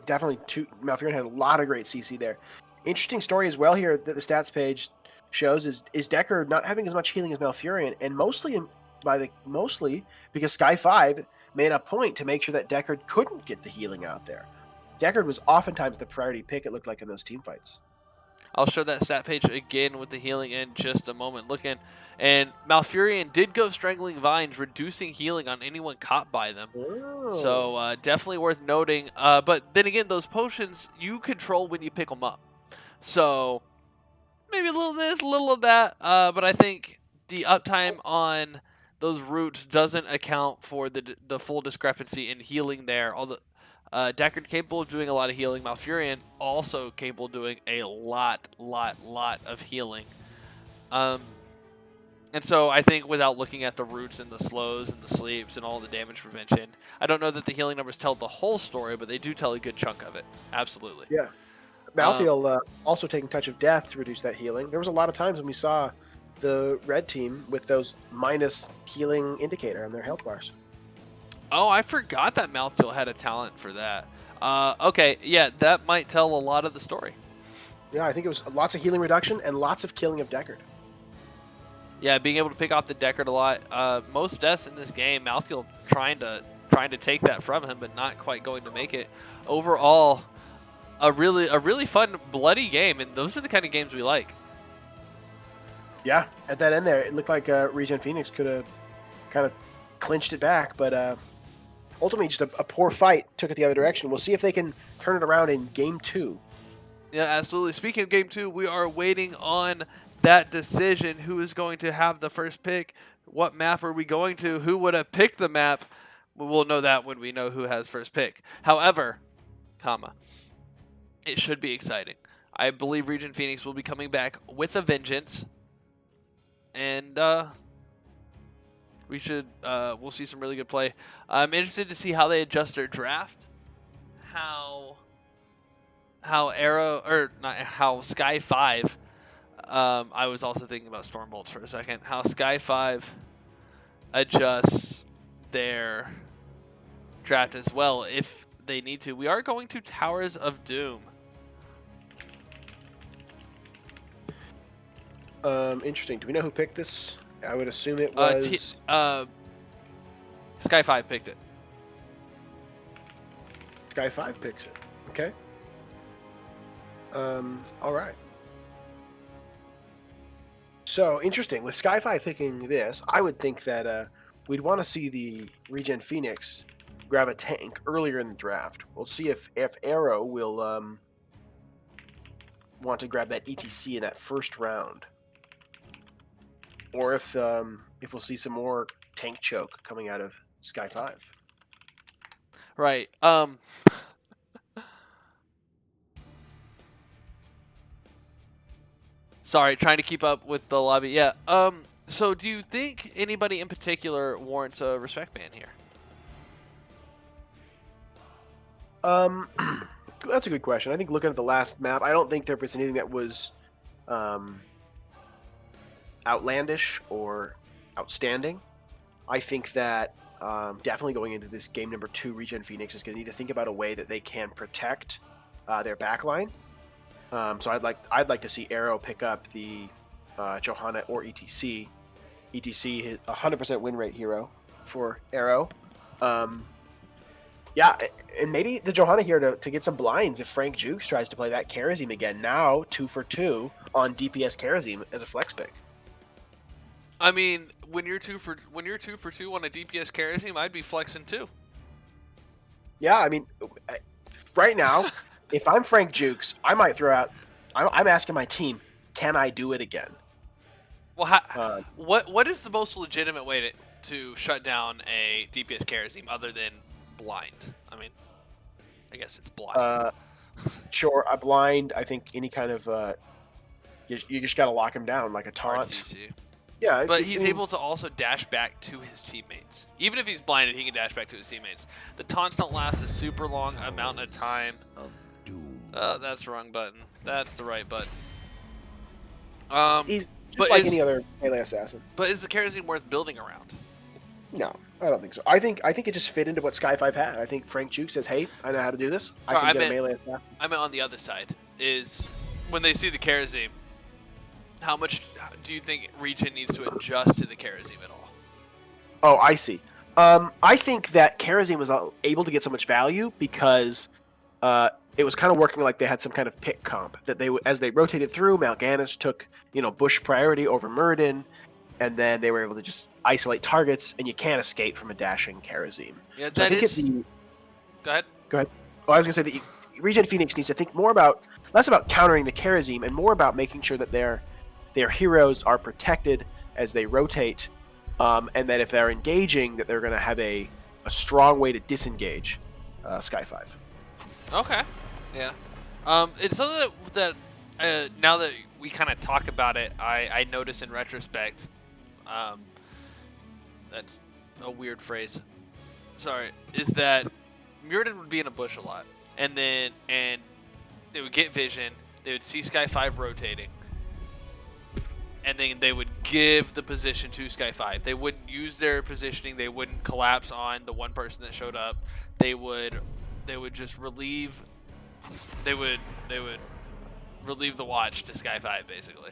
definitely. Malfurion had a lot of great CC there. Interesting story as well here that the stats page shows is Decker not having as much healing as Malfurion, and mostly because Sky 5 made a point to make sure that Deckard couldn't get the healing out there. Deckard was oftentimes the priority pick, it looked like, in those team fights.
I'll show that stat page again with the healing in just a moment. Looking, and Malfurion did go Strangling Vines, reducing healing on anyone caught by them.
Oh.
So definitely worth noting. But then again, those potions you control when you pick them up. So maybe a little of this, a little of that. But I think the uptime on those roots doesn't account for the full discrepancy in healing there. Although Deckard capable of doing a lot of healing. Malfurion also capable of doing a lot of healing. And so I think without looking at the roots and the slows and the sleeps and all the damage prevention, I don't know that the healing numbers tell the whole story, but they do tell a good chunk of it. Absolutely.
Yeah. Malthael also taking Touch of Death to reduce that healing. There was a lot of times when we saw the red team with those minus healing indicator on their health bars.
Oh, I forgot that Malthael had a talent for that. Okay, yeah, that might tell a lot of the story.
Yeah, I think it was lots of healing reduction and lots of killing of Deckard.
Yeah, being able to pick off the Deckard a lot. Most deaths in this game, Malthael trying to take that from him, but not quite going to make it. Overall, a really fun, bloody game, and those are the kind of games we like.
Yeah, at that end there, it looked like ReGen Phoenix could have kind of clinched it back, but ultimately just a poor fight took it the other direction. We'll see if they can turn it around in Game 2.
Yeah, absolutely. Speaking of Game 2, we are waiting on that decision. Who is going to have the first pick? What map are we going to? Who would have picked the map? We'll know that when we know who has first pick. However, it should be exciting. I believe ReGen Phoenix will be coming back with a vengeance. And we'll see some really good play. I'm interested to see how they adjust their draft. How Sky 5. I was also thinking about Stormbolts for a second. How Sky 5 adjusts their draft as well if they need to. We are going to Towers of Doom.
Interesting. Do we know who picked this? I would assume it was...
Sky 5 picked it.
Sky 5 picks it. Okay. All right. So, interesting. With Sky 5 picking this, I would think that we'd want to see the ReGen Phoenix grab a tank earlier in the draft. We'll see if Arrow will want to grab that ETC in that first round. Or if we'll see some more tank choke coming out of Sky 5.
Right. Sorry, trying to keep up with the lobby. Yeah. So do you think anybody in particular warrants a respect ban here?
That's a good question. I think looking at the last map, I don't think there was anything that was outlandish or outstanding. I think that definitely going into this game number 2, ReGen Phoenix is going to need to think about a way that they can protect their backline. So I'd like to see Arrow pick up the Johanna or ETC. ETC is 100% win rate hero for Arrow. Yeah, and maybe the Johanna here to get some blinds if Frank Jukes tries to play that Karazim again. Now 2 for 2 on DPS Karazim as a flex pick.
I mean, when you're 2 for 2 on a DPS Karazim, I'd be flexing too.
Yeah, I mean, right now, if I'm Frank Jukes, I might throw out. I'm asking my team, can I do it again?
Well, what is the most legitimate way to shut down a DPS Karazim other than blind? I mean, I guess it's blind.
Sure, a blind. I think any kind of you just gotta lock him down like a taunt.
RCC.
Yeah,
but he's able to also dash back to his teammates. Even if he's blinded, he can dash back to his teammates. The taunts don't last a super long amount of time. Oh, that's the wrong button. That's the right button.
He's just like any other melee assassin.
But is the Karazim worth building around?
No, I don't think so. I think it just fit into what Sky 5 had. I think Frank Juke says, "Hey, I know how to do this. I can get a melee assassin."
I meant on the other side. Is when they see the Karazim, how much do you think ReGen needs to adjust to the Karazim at all?
Oh, I see. I think that Karazim was able to get so much value because it was kind of working like they had some kind of pick comp that as they rotated through, Mal'Ganis took Bush priority over Muradin, and then they were able to just isolate targets, and you can't escape from a dashing Karazim.
Yeah,
So
Go ahead.
Go ahead. Oh, I was gonna say that ReGen Phoenix needs to think less about countering the Karazim and more about making sure that their heroes are protected as they rotate, and that if they're engaging, that they're going to have a strong way to disengage Sky 5.
Okay. Yeah. It's something that now that we kind of talk about it, I notice in retrospect. That's a weird phrase. Sorry. Is that Muradin would be in a bush a lot, and they would get vision. They would see Sky 5 rotating, and then they would give the position to Sky 5. They wouldn't use their positioning. They wouldn't collapse on the one person that showed up. They would just relieve. They would relieve the watch to Sky 5 basically,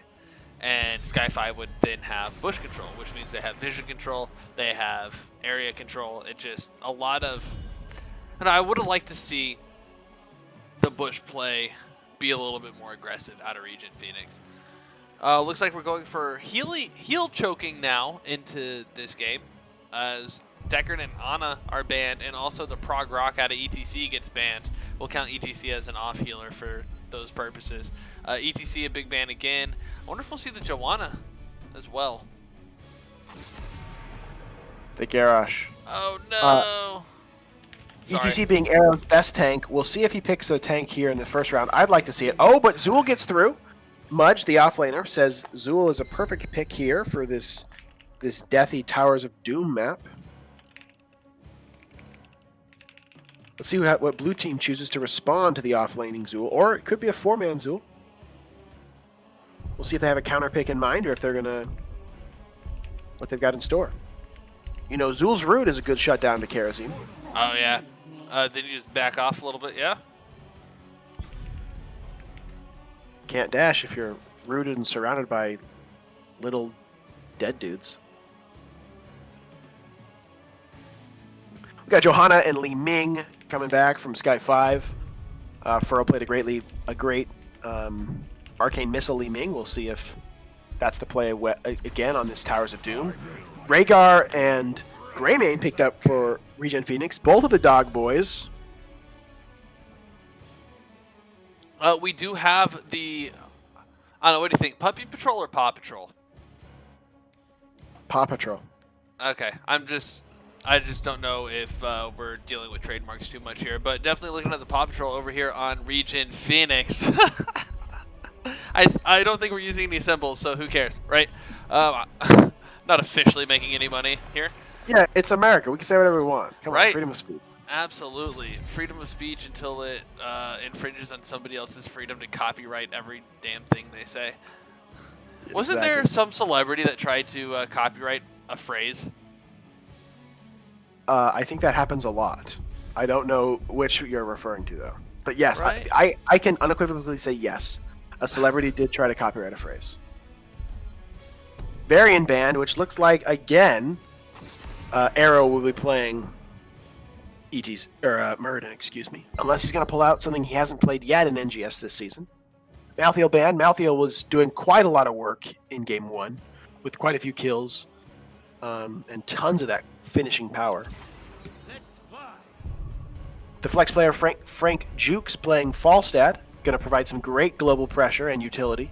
and Sky 5 would then have bush control, which means they have vision control. They have area control. It just a lot of. And I would have liked to see the bush play be a little bit more aggressive out of ReGen Phoenix. Looks like we're going for heal choking now into this game, as Deckard and Ana are banned, and also the Prog Rock out of ETC gets banned. We'll count ETC as an off healer for those purposes. ETC a big ban again. I wonder if we'll see the Joanna as well.
The Garrosh.
Oh no!
ETC being Arrow's best tank. We'll see if he picks a tank here in the first round. I'd like to see it. Oh, but Zool gets through. Mudge, the offlaner, says Zool is a perfect pick here for this deathy Towers of Doom map. Let's see what blue team chooses to respond to the offlaning Zool, or it could be a 4-man Zool. We'll see if they have a counter pick in mind, or if they're gonna what they've got in store. Zool's Root is a good shutdown to Karazim.
Oh yeah. Then you just back off a little bit, yeah.
Can't dash if you're rooted and surrounded by little dead dudes. We got Johanna and Li Ming coming back from Sky 5. Furrow played a great arcane missile Li Ming. We'll see if that's the play again on this Towers of Doom. Rhaegar and Greymane picked up for ReGen Phoenix. Both of the dog boys.
We do have the. I don't know. What do you think? Puppy Patrol or Paw Patrol?
Paw Patrol.
Okay. I just don't know if we're dealing with trademarks too much here, but definitely looking at the Paw Patrol over here on ReGen Phoenix. I don't think we're using any symbols, so who cares, right? Not officially making any money here.
Yeah, it's America. We can say whatever we want. Come
Right.
on, freedom of speech.
Absolutely. Freedom of speech until it infringes on somebody else's freedom to copyright every damn thing they say. Wasn't there some celebrity that tried to copyright a phrase?
I think that happens a lot. I don't know which you're referring to, though. But yes,
Right.
I can unequivocally say yes. A celebrity did try to copyright a phrase. Varian Band, which looks like, again, Arrow will be playing Muradin, excuse me. Unless he's going to pull out something he hasn't played yet in NGS this season. Malthael Band. Malthael was doing quite a lot of work in Game 1 with quite a few kills and tons of that finishing power. The flex player Frank Jukes playing Falstad, going to provide some great global pressure and utility.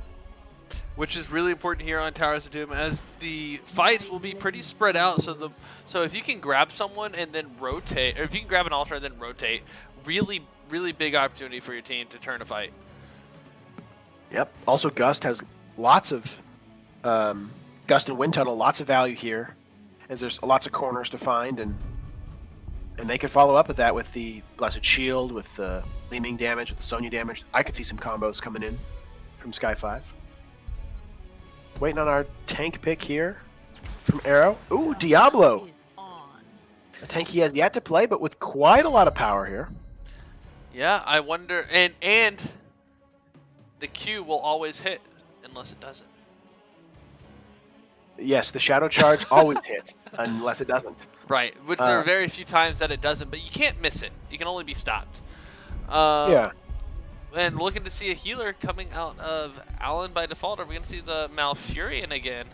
Which is really important here on Towers of Doom, as the fights will be pretty spread out. So if you can grab someone and then rotate, or if you can grab an altar and then rotate, really, really big opportunity for your team to turn a fight.
Yep. Also, Gust has lots of Gust and Wind Tunnel, lots of value here, as there's lots of corners to find, and they could follow up with that with the Blessed Shield, with the Li Ming damage, with the Sonya damage. I could see some combos coming in from Sky 5. Waiting on our tank pick here from Arrow. Ooh, Diablo! A tank he has yet to play, but with quite a lot of power here.
Yeah, I wonder, and the Q will always hit unless it doesn't.
Yes, the shadow charge always hits unless it doesn't.
Right, which there are very few times that it doesn't, but you can't miss it. You can only be stopped.
Yeah.
And looking to see a healer coming out of Allen by default. Are we going to see the Malfurion again?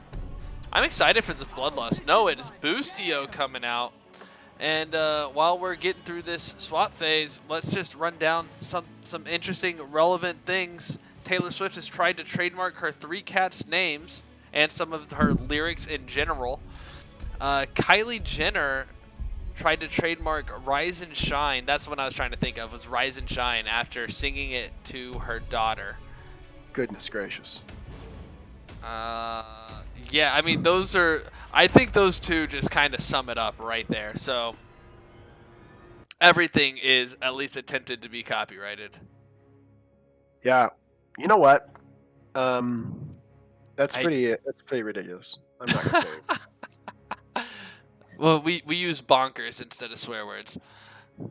I'm excited for this Bloodlust. No, it is Boostio coming out. And while we're getting through this swap phase, let's just run down some interesting, relevant things. Taylor Swift has tried to trademark her 3 cats' names and some of her lyrics in general. Kylie Jenner tried to trademark Rise and Shine. That's what I was trying to think of, was Rise and Shine, after singing it to her daughter.
Goodness gracious.
Yeah, I mean, I think those two just kind of sum it up right there. So everything is at least attempted to be copyrighted.
Yeah. You know what? That's pretty ridiculous. I'm not gonna say it.
Well, we use bonkers instead of swear words.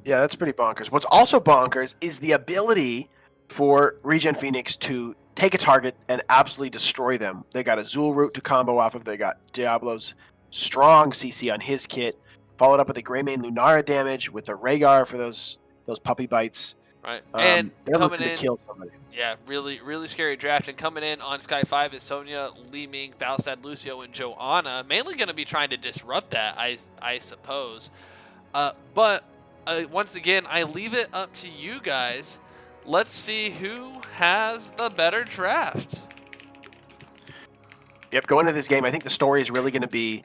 Yeah, that's pretty bonkers. What's also bonkers is the ability for ReGen Phoenix to take a target and absolutely destroy them. They got a Zul root to combo off of. They got Diablo's strong CC on his kit, followed up with a Greymane Lunara damage with a Rhaegar for those puppy bites.
Right, and
they're
coming
looking
in,
to kill somebody.
yeah, really scary draft. And coming in on Sky 5 is Sonya, Li Ming, Falstad, Lucio, and Joanna. Mainly going to be trying to disrupt that, I suppose. But once again, I leave it up to you guys. Let's see who has the better draft.
Yep, going into this game, I think the story is really going to be,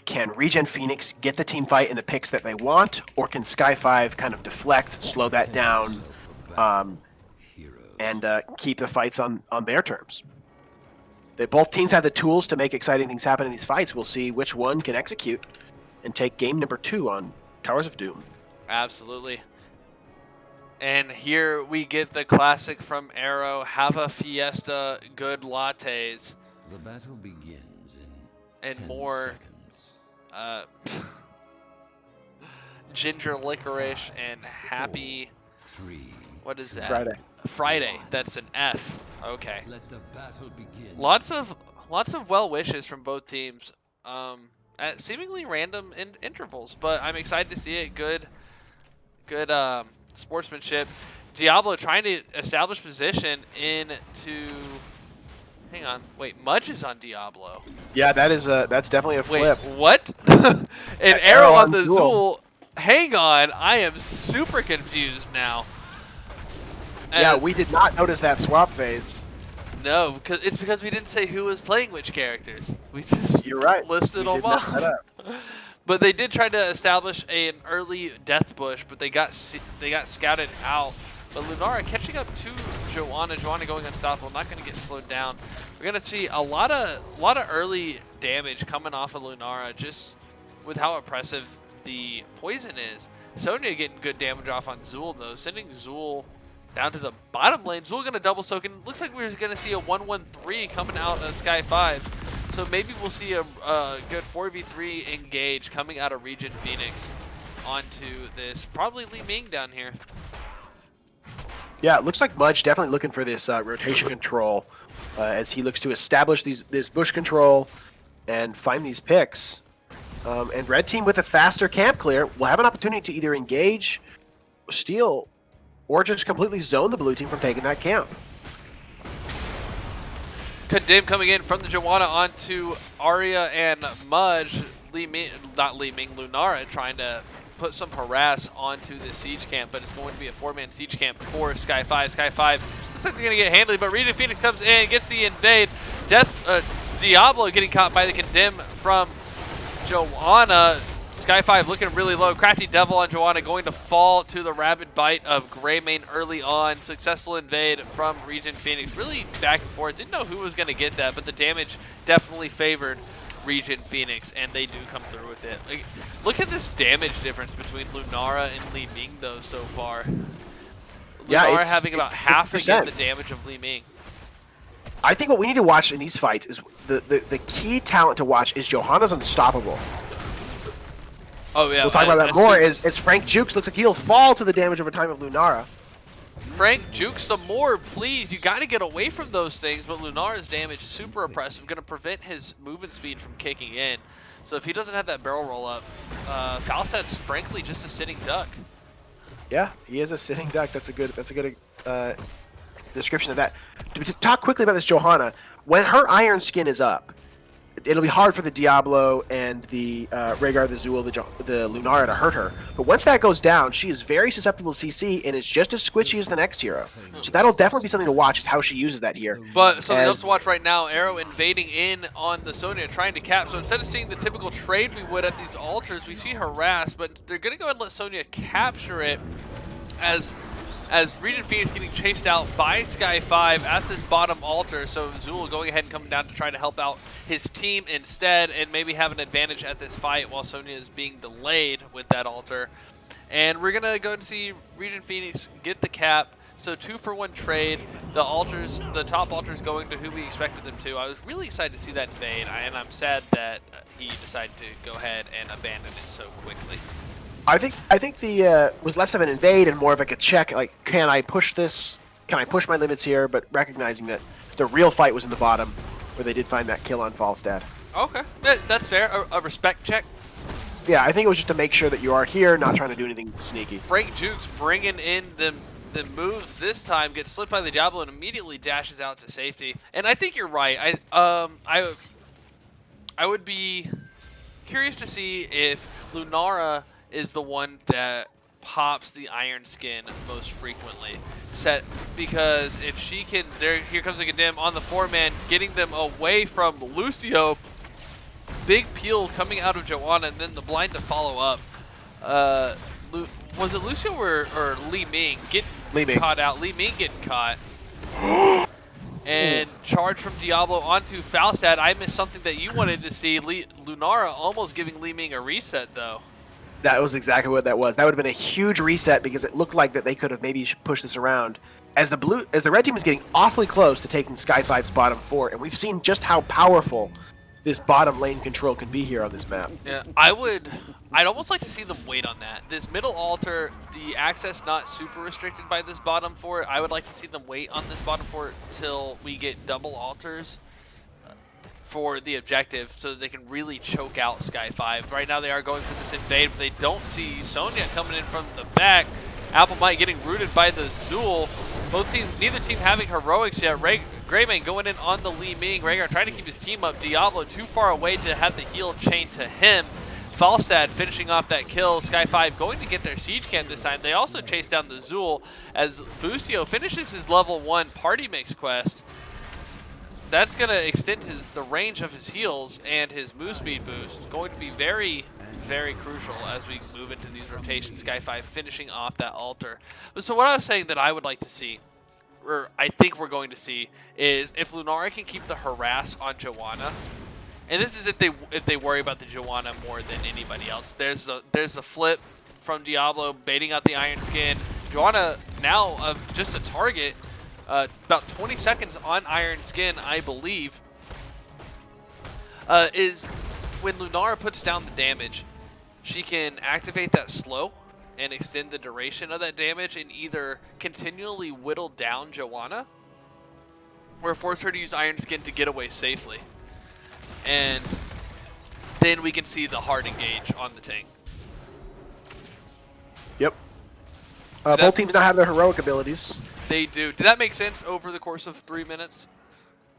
can ReGen Phoenix get the team fight and the picks that they want, or can Sky 5 kind of deflect, slow that down, and keep the fights on their terms? Both teams have the tools to make exciting things happen in these fights. We'll see which one can execute and take game number 2 on Towers of Doom.
Absolutely. And here we get the classic from Arrow, have a fiesta, good lattes.
The battle begins in
and
10
more
seconds.
ginger licorice and happy,
3.
what is that?
Friday.
That's an F. Okay.
Let the battle begin.
Lots of well wishes from both teams, at seemingly random intervals, but I'm excited to see it. Good sportsmanship. Diablo trying to establish position into. Hang on, wait. Mudge is on Diablo.
Yeah, that's definitely a flip.
Wait, what? An arrow on the Zul. Hang on, I am super confused now.
Yeah, we did not notice that swap phase.
No, because we didn't say who was playing which characters. We just
You're right.
listed them off. But they did try to establish an early death bush, but they got scouted out. But Lunara catching up to Joanna. Joanna going unstoppable, not going to get slowed down. We're going to see a lot of early damage coming off of Lunara, just with how oppressive the poison is. Sonya getting good damage off on Zul though, sending Zul down to the bottom lane. Zul going to double soak, and looks like we're going to see a 1-1-3 coming out of Sky 5. So maybe we'll see a good 4v3 engage coming out of ReGen Phoenix onto this. Probably Li Ming down here.
Yeah, it looks like Mudge definitely looking for this rotation control as he looks to establish this bush control and find these picks. And Red Team with a faster camp clear will have an opportunity to either engage, steal, or just completely zone the blue team from taking that camp.
Condemn coming in from the Joanna onto Arya and Mudge. Lunara trying to put some harass onto the siege camp, but it's going to be a 4-man siege camp for Sky 5. Sky 5 looks like they're going to get handled, but ReGen Phoenix comes in, gets the invade. Diablo getting caught by the condemn from Joanna. Sky 5 looking really low. Crafty Devil on Joanna going to fall to the rabid bite of Greymane early on. Successful invade from ReGen Phoenix. Really back and forth. Didn't know who was going to get that, but the damage definitely favored ReGen Phoenix, and they do come through with it. Like, look at this damage difference between Lunara and Li Ming, though, so far. Lunara having about half again the damage of Li Ming.
I think what we need to watch in these fights is the key talent to watch is Johanna's Unstoppable.
Oh, yeah.
We'll talk about that more. Is Frank Jukes looks like he'll fall to the damage over time of Lunara.
Frank, juke some more, please. You got to get away from those things, but Lunara's damage super oppressive, going to prevent his movement speed from kicking in. So if he doesn't have that barrel roll up, Falstad's frankly just a sitting duck.
Yeah, he is a sitting duck. That's a good description of that. To talk quickly about this Johanna, when her iron skin is up, it'll be hard for the Diablo and the Rhaegar, the Zool, the Lunara to hurt her. But once that goes down, she is very susceptible to CC and is just as squishy as the next hero. So that'll definitely be something to watch, is how she uses that here.
But something else to watch right now, Arrow invading in on the Sonya, trying to cap. So instead of seeing the typical trade we would at these altars, we see harass, but they're going to go ahead and let Sonya capture it as ReGen Phoenix getting chased out by Sky 5 at this bottom altar. So Zool going ahead and coming down to try to help out his team instead and maybe have an advantage at this fight while Sonya is being delayed with that altar. And we're going to go and see ReGen Phoenix get the cap. So 2-for-1 trade. The top altars going to who we expected them to. I was really excited to see that invade, and I'm sad that he decided to go ahead and abandon it so quickly.
I think the was less of an invade and more of like a check. Like, can I push this? Can I push my limits here? But recognizing that the real fight was in the bottom, where they did find that kill on Falstad.
Okay, that's fair. A respect check.
Yeah, I think it was just to make sure that you are here, not trying to do anything sneaky.
Frank Jukes bringing in the moves this time, gets slipped by the Diablo and immediately dashes out to safety. And I think you're right. I would be curious to see if Lunara is the one that pops the iron skin most frequently. Because if she can, here comes a Dim on the 4-man, getting them away from Lucio. Big peel coming out of Joanna, and then the blind to follow up. Was it Lucio or Li Ming getting caught out? Li Ming getting caught. And charge from Diablo onto Falstad. I missed something that you wanted to see. Lunara almost giving Li Ming a reset, though.
That was exactly what that was. That would have been a huge reset because it looked like that they could have maybe pushed this around. As the red team is getting awfully close to taking Sky 5's bottom 4, and we've seen just how powerful this bottom lane control can be here on this map.
Yeah, I'd almost like to see them wait on that. This middle altar, the access not super restricted by this bottom 4. I would like to see them wait on this bottom 4 till we get double altars for the objective so that they can really choke out Sky 5. Right now they are going for this invade, but they don't see Sonya coming in from the back. Applemight getting rooted by the Zool. Both teams, neither team having heroics yet. Greymane going in on the Li Ming. Rhaegar trying to keep his team up. Diablo too far away to have the heal chained to him. Falstad finishing off that kill. Sky 5 going to get their siege camp this time. They also chase down the Zool as Boostio finishes his level 1 party mix quest. That's going to extend the range of his heals and his move speed boost. Going to be very, very crucial as we move into these rotations. Sky 5 finishing off that altar. So what I was saying that I would like to see, or I think we're going to see, is if Lunara can keep the harass on Joanna, and this is if they worry about the Joanna more than anybody else. There's the flip from Diablo baiting out the iron skin. Joanna now just a target. About 20 seconds on iron skin, I believe, is when Lunara puts down the damage, she can activate that slow and extend the duration of that damage and either continually whittle down Joanna or force her to use iron skin to get away safely. And then we can see the hard engage on the tank.
Yep. Both teams now have their heroic abilities.
They do. Did that make sense over the course of 3 minutes?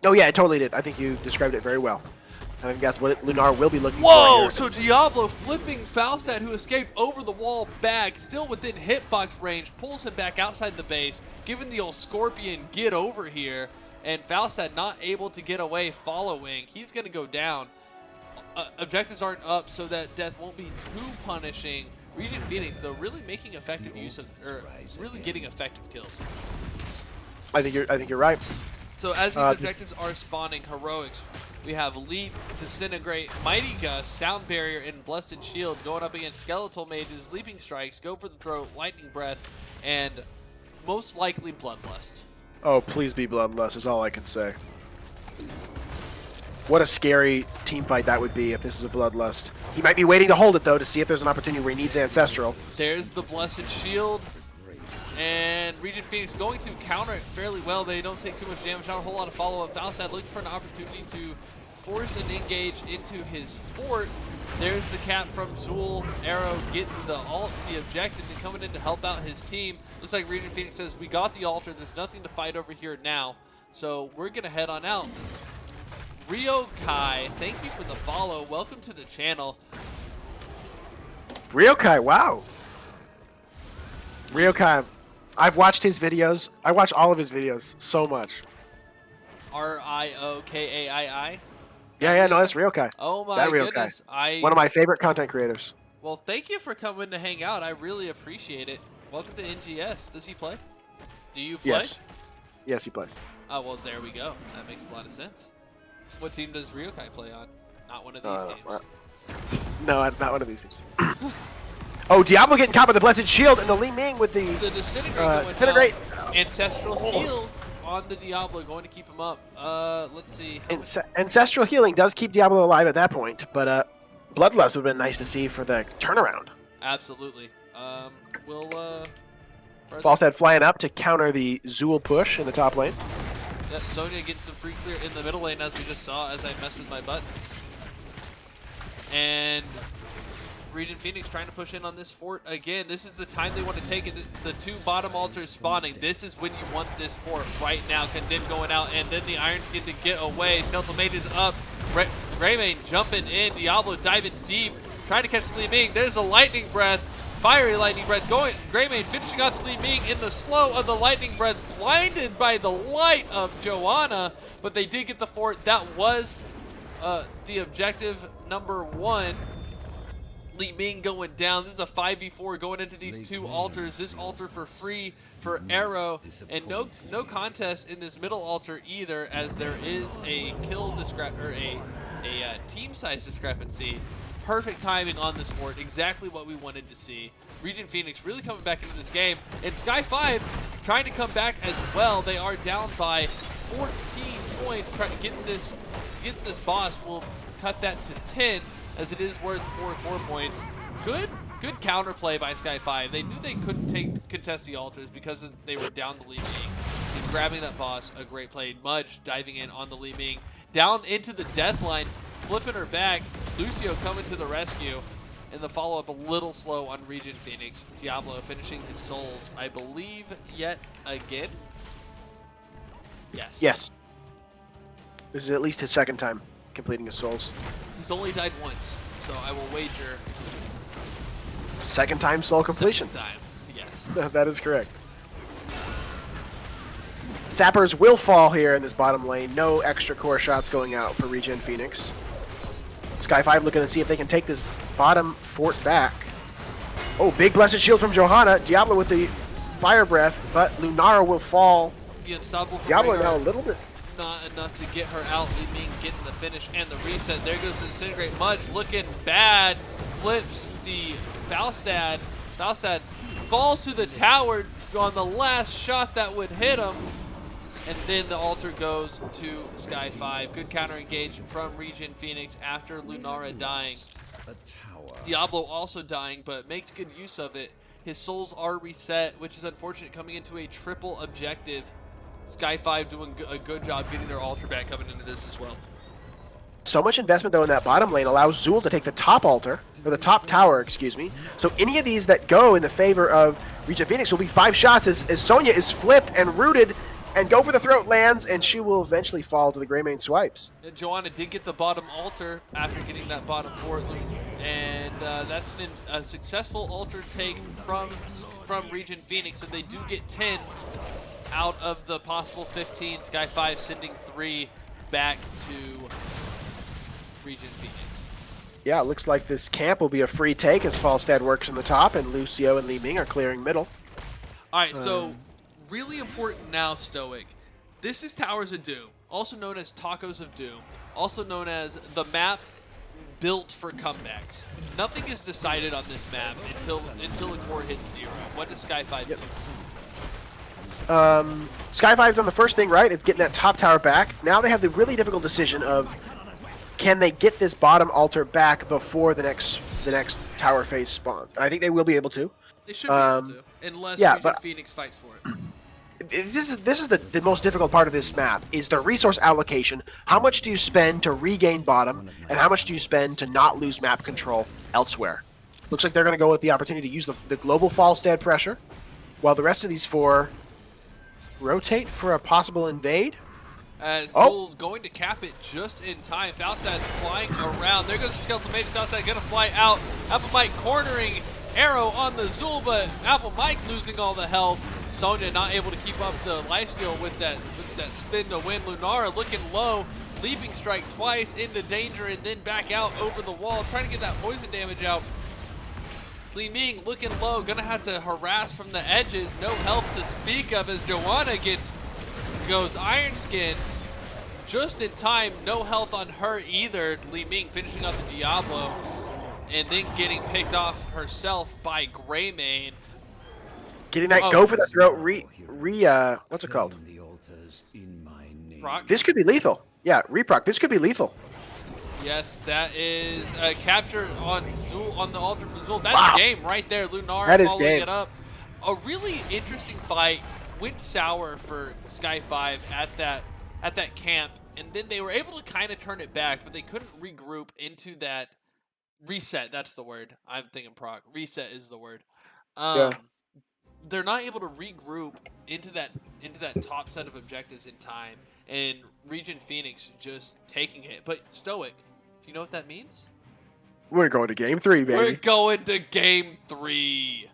Oh yeah, it totally did. I think you described it very well. I think that's what Lunar will be looking for.
Whoa! So Diablo flipping Falstad, who escaped over the wall back, still within hitbox range, pulls him back outside the base, giving the old Scorpion get over here, and Falstad not able to get away following. He's going to go down. Objectives aren't up, so that death won't be too punishing. ReGen Phoenix, though, really making effective use of, or really getting effective kills.
I think you're right.
So as these objectives are spawning heroics, we have Leap, Disintegrate, Mighty Gust, Sound Barrier, and Blessed Shield going up against Skeletal Mages, Leaping Strikes, Go for the Throat, Lightning Breath, and most likely Bloodlust.
Oh, please be Bloodlust is all I can say. What a scary team fight that would be if this is a Bloodlust. He might be waiting to hold it, though, to see if there's an opportunity where he needs Ancestral.
There's the Blessed Shield. And ReGen Phoenix going to counter it fairly well. They don't take too much damage, not a whole lot of follow-up. Valstad looking for an opportunity to force an engage into his fort. There's the cap from Zool. Arrow getting the objective and coming in to help out his team. Looks like ReGen Phoenix says, we got the altar. There's nothing to fight over here now. So we're going to head on out. Rio Kai, thank you for the follow. Welcome to the channel.
Rio Kai, wow. Rio Kai, I've watched his videos. I watch all of his videos so much.
Riokaii?
Yeah, no, that's Rio Kai.
Oh my
that Rio
goodness.
Kai. One of my favorite content creators.
Well, thank you for coming to hang out. I really appreciate it. Welcome to NGS. Does he play? Do you play?
Yes. Yes, he plays.
Oh, well, there we go. That makes a lot of sense. What team does Rio Kai play on? Not one of these teams.
No, not one of these teams. Oh, Diablo getting caught by the Blessed Shield, and the Li Ming with the
Disintegrate. Ancestral Heal on the Diablo, going to keep him up. Let's see.
Ancestral Healing does keep Diablo alive at that point, but Bloodlust would have been nice to see for the turnaround.
Absolutely.
Falstad flying up to counter the Zool push in the top lane.
Yep, Sonya getting some free clear in the middle lane, as we just saw, as I messed with my buttons. And ReGen Phoenix trying to push in on this fort again. This is the time they want to take it. The two bottom altars spawning. This is when you want this fort right now. Condemn going out, and then the Iron Skin to get away. Skeletal Mage is up. Greymane jumping in. Diablo diving deep, trying to catch Li Ming. There's a lightning breath. Fiery lightning breath going. Greymane finishing off the Li Ming in the slow of the lightning breath, blinded by the light of Joanna, but they did get the fort. That was the objective number one. Li Ming going down. This is a 5v4 going into these two altars. This altar for free for Arrow, and no contest in this middle altar either, as there is a team size discrepancy. Perfect timing on this fort, exactly what we wanted to see. ReGen Phoenix really coming back into this game, and Sky 5 trying to come back as well. They are down by 14 points. Trying to get this boss will cut that to 10, as it is worth 4 more points. Good counterplay by Sky 5. They knew they couldn't contest the altars because they were down the Li Ming. And grabbing that boss, a great play. Mudge diving in on the Li Ming. Down into the death line, flipping her back. Lucio coming to the rescue. And the follow-up a little slow on ReGen Phoenix. Diablo finishing his souls, I believe, yet again. Yes.
Yes. This is at least his second time completing his souls.
He's only died once, so I will wager.
Second time soul completion.
Second time, yes.
That is correct. Sappers will fall here in this bottom lane. No extra core shots going out for ReGen Phoenix. Sky 5 looking to see if they can take this bottom fort back. Oh, big Blessed Shield from Johanna. Diablo with the Fire Breath, but Lunara will fall.
The unstoppable from
Diablo
Rhaegar,
now a little bit.
not enough to get her out. Li Ming getting the finish and the reset. There goes the Disintegrate. Mudge looking bad. Flips the Valstad. Valstad falls to the tower on the last shot that would hit him. And then the altar goes to Sky 5. Good counter engage from ReGen Phoenix after Lunara dying. Diablo also dying, but makes good use of it. His souls are reset, which is unfortunate coming into a triple objective. Sky 5 doing a good job getting their altar back coming into this as well.
So much investment, though, in that bottom lane allows Zool to take the top altar, or the top tower, excuse me. So any of these that go in the favor of ReGen Phoenix will be 5 shots as Sonya is flipped and rooted, and Go for the Throat lands, and she will eventually fall to the Greymane swipes.
And Joanna did get the bottom altar after getting that bottom fourth, and that's a successful altar take from ReGen Phoenix, so they do get 10 out of the possible 15. Sky 5 sending 3 back to ReGen Phoenix.
Yeah, it looks like this camp will be a free take as Falstad works in the top, and Lucio and Li Ming are clearing middle.
All right, so really important now, Stoic. This is Towers of Doom, also known as Tacos of Doom, also known as the map built for comebacks. Nothing is decided on this map until the core hits 0. What does Sky 5 do?
Sky 5's done the first thing right. It's getting that top tower back. Now they have the really difficult decision of, can they get this bottom altar back before the next tower phase spawns? And I think they will be able to.
They should be able to, unless
yeah,
Region
but
Phoenix fights for it.
this is the most difficult part of this map, is the resource allocation. How much do you spend to regain bottom, and how much do you spend to not lose map control elsewhere? Looks like they're going to go with the opportunity to use the global Falstad pressure, while the rest of these four rotate for a possible invade.
Zul's going to cap it just in time. Falstad flying around. There goes the Skeletal Maiden. Falstad going to fly out. Apple Mike cornering arrow on the Zul, but Apple Mike losing all the health. Sonya not able to keep up the lifesteal with that spin to win. Lunara looking low, leaping strike twice into danger and then back out over the wall, trying to get that poison damage out. Li Ming looking low, gonna have to harass from the edges. No health to speak of as Joanna goes Iron Skin just in time. No health on her either. Li Ming finishing off the Diablo and then getting picked off herself by Greymane.
Getting that go for the throat, what's it called?
Proc?
This could be lethal. Yeah, reproc. This could be lethal.
Yes, that is a capture on Zul, on the altar for Zul. That's game right there. Lunara following it up. A really interesting fight. Went sour for Sky 5 at that camp, and then they were able to kind of turn it back, but they couldn't regroup into that reset. That's the word. I'm thinking proc. Reset is the word.
Yeah.
They're not able to regroup into that top set of objectives in time, and Region Phoenix just taking it. But Stoic, do you know what that means?
We're going to game 3, baby.
We're going to game 3.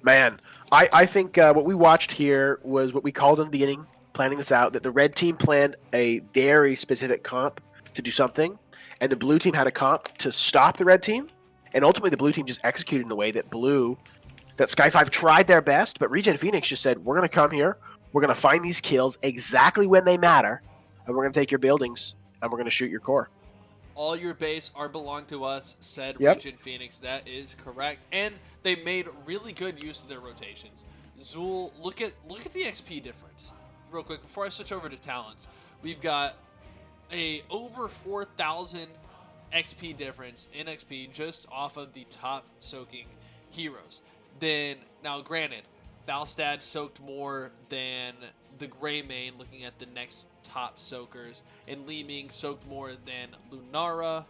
Man, I think what we watched here was what we called in the beginning, planning this out, that the red team planned a very specific comp to do something, and the blue team had a comp to stop the red team, and ultimately the blue team just executed in a way that Sky 5 tried their best, but Regen Phoenix just said, we're going to come here, we're going to find these kills exactly when they matter, and we're going to take your buildings, and we're going to shoot your core.
All your base are belong to us, said
Yep.
Regen Phoenix. That is correct. And they made really good use of their rotations. Zul, look at the XP difference. Real quick, before I switch over to talents, we've got a over 4,000 XP difference in XP just off of the top soaking heroes. Then, now granted, Falstad soaked more than the Greymane, looking at the next top soakers, and Li Ming soaked more than Lunara.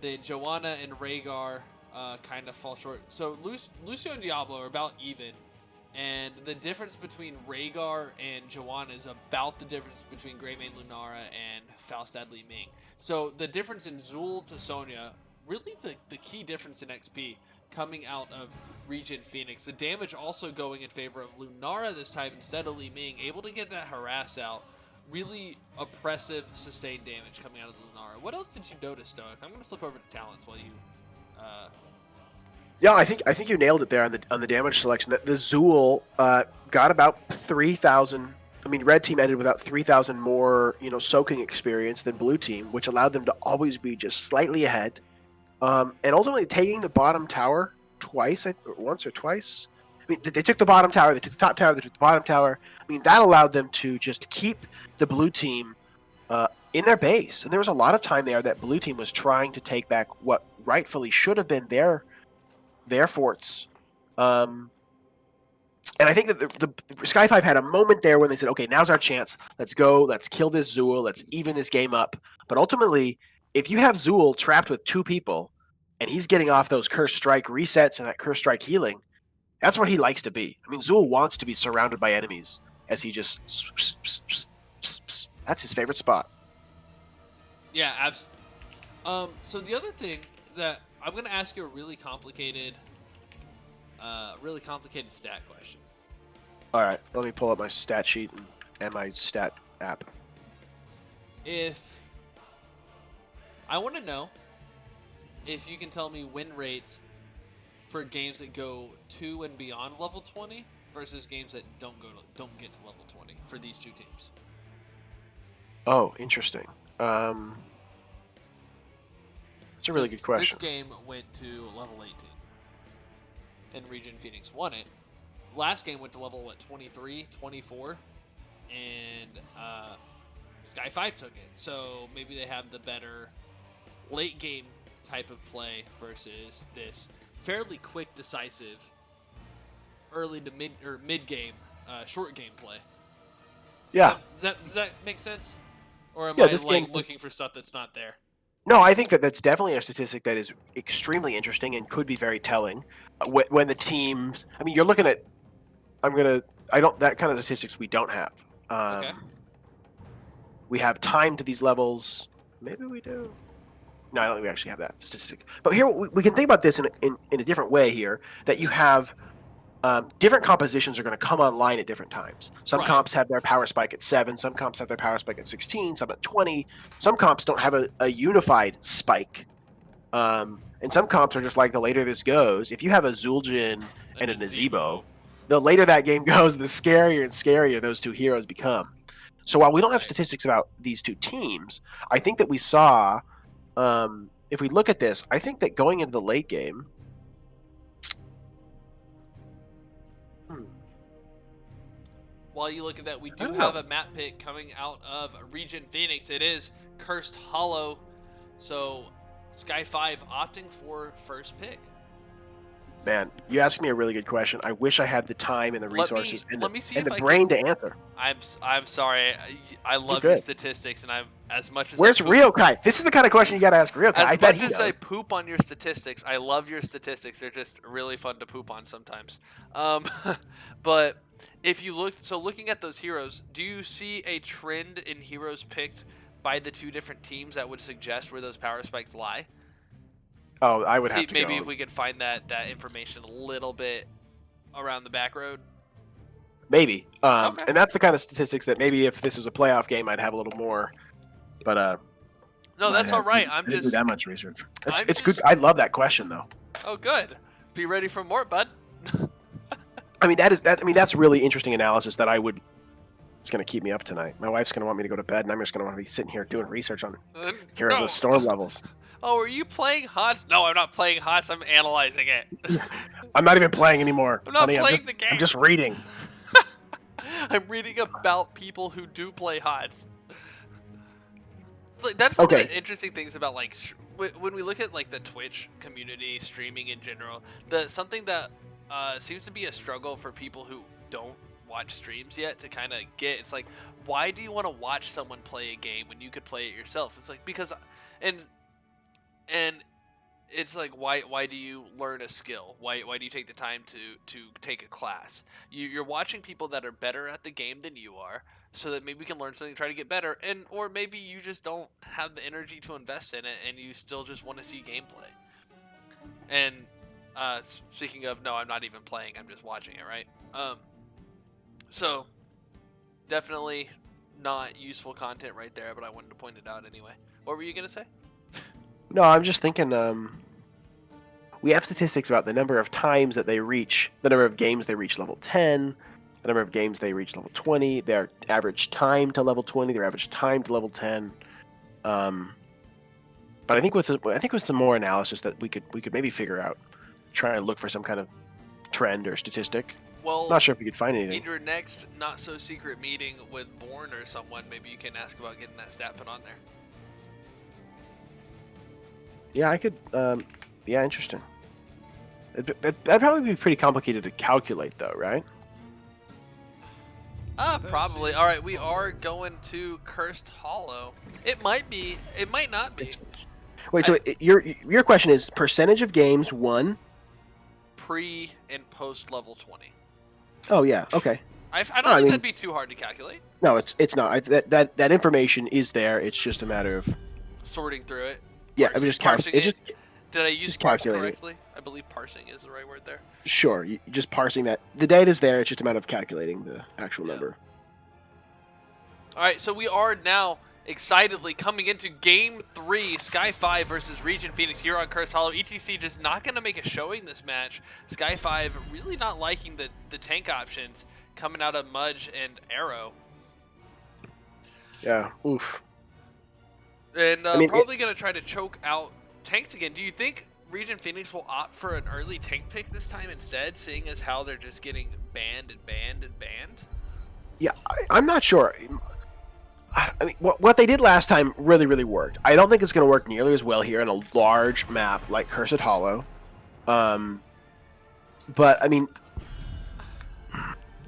Then Joanna and Rhaegar kind of fall short. So Lucio and Diablo are about even, and the difference between Rhaegar and Joanna is about the difference between Greymane, Lunara, and Falstad, Li Ming. So the difference in Zul to Sonya, really the key difference in XP coming out of Regen Phoenix. The damage also going in favor of Lunara this time instead of Li Ming, able to get that harass out. Really oppressive sustained damage coming out of Lunara. What else did you notice, Stoic? I'm going to flip over to talents while you...
Yeah, I think you nailed it there on the damage selection. That the Zul got about 3,000. I mean, red team ended with about 3,000 more, soaking experience than blue team, which allowed them to always be just slightly ahead. And ultimately taking the bottom tower once or twice. I mean, they took the bottom tower, they took the top tower, they took the bottom tower. I mean, that allowed them to just keep the blue team in their base. And there was a lot of time there that blue team was trying to take back what rightfully should have been their forts. And I think that the Sky 5 had a moment there when they said, okay, now's our chance. Let's go. Let's kill this Zul. Let's even this game up. But ultimately, if you have Zul trapped with 2 people, and he's getting off those Curse Strike resets and that Curse Strike healing, that's what he likes to be. I mean, Zul wants to be surrounded by enemies as he just... That's his favorite spot.
Yeah, absolutely. So the other thing that I'm going to ask you a really complicated stat question.
All right, let me pull up my stat sheet and my stat app.
I want to know if you can tell me win rates for games that go to and beyond level 20 versus games that don't get to level 20 for these two teams.
Oh, interesting. That's a really good question.
This game went to level 18, and Regen Phoenix won it. Last game went to level 23, 24, and Sky 5 took it. So maybe they have the better late game type of play versus this fairly quick, decisive early to mid game, short game play.
Yeah.
Does that make sense? Or am
Yeah,
I
this
like
game-
looking for stuff that's not there?
No, I think that's definitely a statistic that is extremely interesting and could be very telling. When the teams, I mean, you're looking at, that kind of statistics we don't have.
Okay.
We have time to these levels. Maybe we do. No, I don't think we actually have that statistic. But here, we can think about this in a different way here, that you have different compositions are going to come online at different times. Some
Right.
comps have their power spike at 7, some comps have their power spike at 16, some at 20. Some comps don't have a unified spike. And some comps are just like, the later this goes, if you have a Zul'jin and a Nazebo, the later that game goes, the scarier and scarier those two heroes become. So while we don't have statistics about these two teams, I think that we saw, if we look at this, I think that going into the late game,
While you look at that, we do
don't
have
know.
a map pick coming out of ReGen Phoenix. It is Cursed Hollow. So Sky 5 opting for first pick.
man, you asked me a really good question. I wish I had the time and the resources and
let me see
the
if I
brain to answer.
I'm sorry. I love
good.
your statistics, and I'm as much as
Where's
I poop,
Ryokai? This is the kind of question you got to ask Ryokai. I
as
bet
much
he
as
knows.
I poop on your statistics, I love your statistics. They're just really fun to poop on sometimes. But if you looking at those heroes, do you see a trend in heroes picked by the two different teams that would suggest where those power spikes lie?
Oh, I would have to
Maybe
go.
if we could find that information a little bit around the back road.
Maybe.
Okay.
And that's the kind of statistics that maybe if this was a playoff game, I'd have a little more. But
No, that's all right.
I
I'm
didn't do
just
that much research.
I'm
It's good.
just-
I love that question though.
Oh, good. Be ready for more, bud.
I mean, that's really interesting analysis that I would. It's going to keep me up tonight. My wife's going to want me to go to bed, and I'm just going to want to be sitting here doing research on Heroes of the Storm levels.
Oh, are you playing HOTS? No, I'm not playing HOTS. I'm analyzing it.
I'm not even playing anymore.
I'm not
honey.
playing the game.
I'm just reading.
I'm reading about people who do play HOTS. It's like, that's one of
Okay.
the interesting things about like when we look at like the Twitch community, streaming in general. Something that seems to be a struggle for people who don't watch streams yet to kind of get. It's like, why do you want to watch someone play a game when you could play it yourself? It's like, because and it's like, why do you learn a skill? Why do you take the time to take a class? You're watching people that are better at the game than you are, so that maybe we can learn something, try to get better, or maybe you just don't have the energy to invest in it, and you still just want to see gameplay. And speaking of, no, I'm not even playing, I'm just watching it, right? So definitely not useful content right there, but I wanted to point it out anyway. What were you gonna say?
No, I'm just thinking. We have statistics about the number of times that they reach, the number of games they reach level 10, the number of games they reach level 20, their average time to level 20, their average time to level 10. But I think with some more analysis that we could maybe figure out, try and look for some kind of trend or statistic.
Well,
Not sure if we could find anything.
in your next not so secret meeting with Bourne or someone, maybe you can ask about getting that stat put on there.
Yeah, I could. Yeah, interesting. That'd probably be pretty complicated to calculate, though, right?
Probably. All right, we are going to Cursed Hollow. It might be. It might not be.
Wait, so your question is percentage of games won?
Pre and post level 20.
Oh yeah, okay.
I don't
I
think
mean-
that'd be too hard to calculate.
No, it's not. That information is there. It's just a matter of
Sorting through it.
yeah. I mean, just
parsing
it. Just
Did I use
just
parse
calculate it.
correctly? I believe parsing is the right word there.
sure. You just parsing that. The data's there. It's just a matter of calculating the actual number.
All right, so we are now excitedly coming into Game 3, Sky 5 versus ReGen Phoenix here on Cursed Hollow. ETC just not going to make a showing this match. Sky 5 really not liking the tank options coming out of Mudge and Arrow.
Yeah. Oof.
And
I mean,
probably going to try to choke out tanks again. Do you think ReGen Phoenix will opt for an early tank pick this time instead, seeing as how they're just getting banned and banned and banned?
Yeah, I'm not sure. I mean, what they did last time really, really worked. I don't think it's going to work nearly as well here in a large map like Cursed Hollow. But I mean,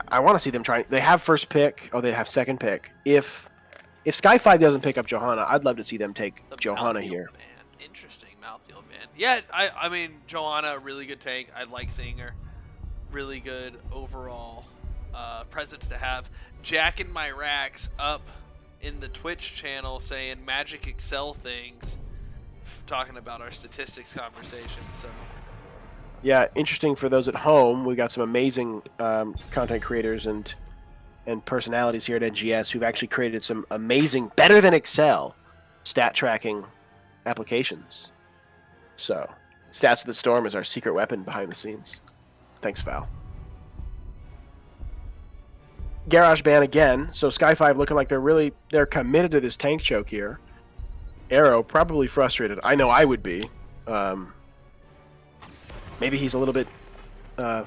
I want to see them try. They have first pick. Oh, they have second pick. If Sky 5 doesn't pick up Johanna, I'd love to see them take Johanna here.
Man. Interesting mouthfeel ban. Yeah, I mean Johanna, really good tank. I like seeing her. Really good overall presence to have. Jacking my racks up in the Twitch channel saying Magic Excel things, talking about our statistics conversation. So.
Yeah, interesting for those at home. We got some amazing content creators and personalities here at NGS who've actually created some amazing, better than Excel, stat tracking applications. So, Stats of the Storm is our secret weapon behind the scenes. Thanks, Val. Garage ban again. So Sky 5 looking like they're committed to this tank choke here. Arrow probably frustrated. I know I would be. Maybe he's a little bit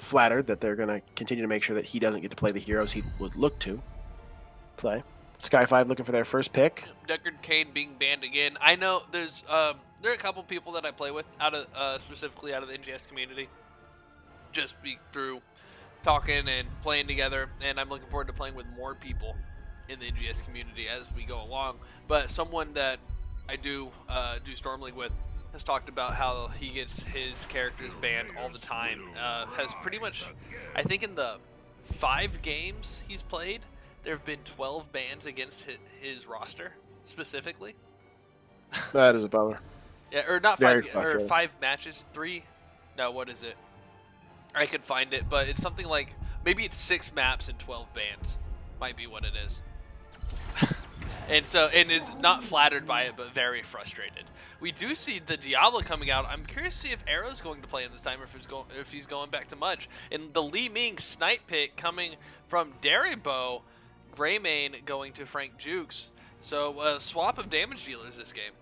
flattered that they're going to continue to make sure that he doesn't get to play the heroes he would look to play. Sky 5 looking for their first pick.
Deckard Cain being banned again. I know there are a couple people that I play with out of specifically out of the NGS community. Just through talking and playing together, and I'm looking forward to playing with more people in the NGS community as we go along. But someone that I do Storm League with has talked about how he gets his characters banned all the time. Has pretty much, I think in the 5 games he's played, there have been 12 bans against his roster specifically.
That is a bummer.
Yeah, or not 5, or 5 matches, 3. No, what is it? I could find it, but it's something like maybe it's 6 maps and 12 bans. Might be what it is. and is not flattered by it, but very frustrated. We do see the Diablo coming out. I'm curious to see if Arrow's going to play in this time, or if he's going back to Mudge. And the Li Ming snipe pick coming from Daribo, Greymane going to Frank Jukes. So a swap of damage dealers this game.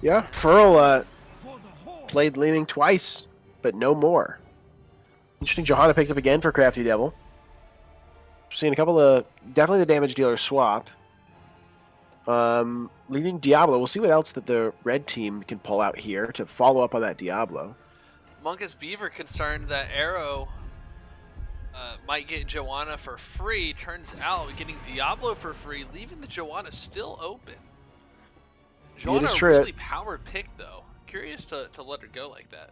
Yeah, Furl played Li Ming twice, but no more. Interesting, Johanna picked up again for Crafty Devil. Seeing a couple of, definitely the damage dealer swap. Leading Diablo. We'll see what else that the red team can pull out here to follow up on that Diablo.
Monkus Beaver concerned that Arrow might get Johanna for free. Turns out getting Diablo for free, leaving the Johanna still open. Johanna a really powered pick though. Curious to let her go like that.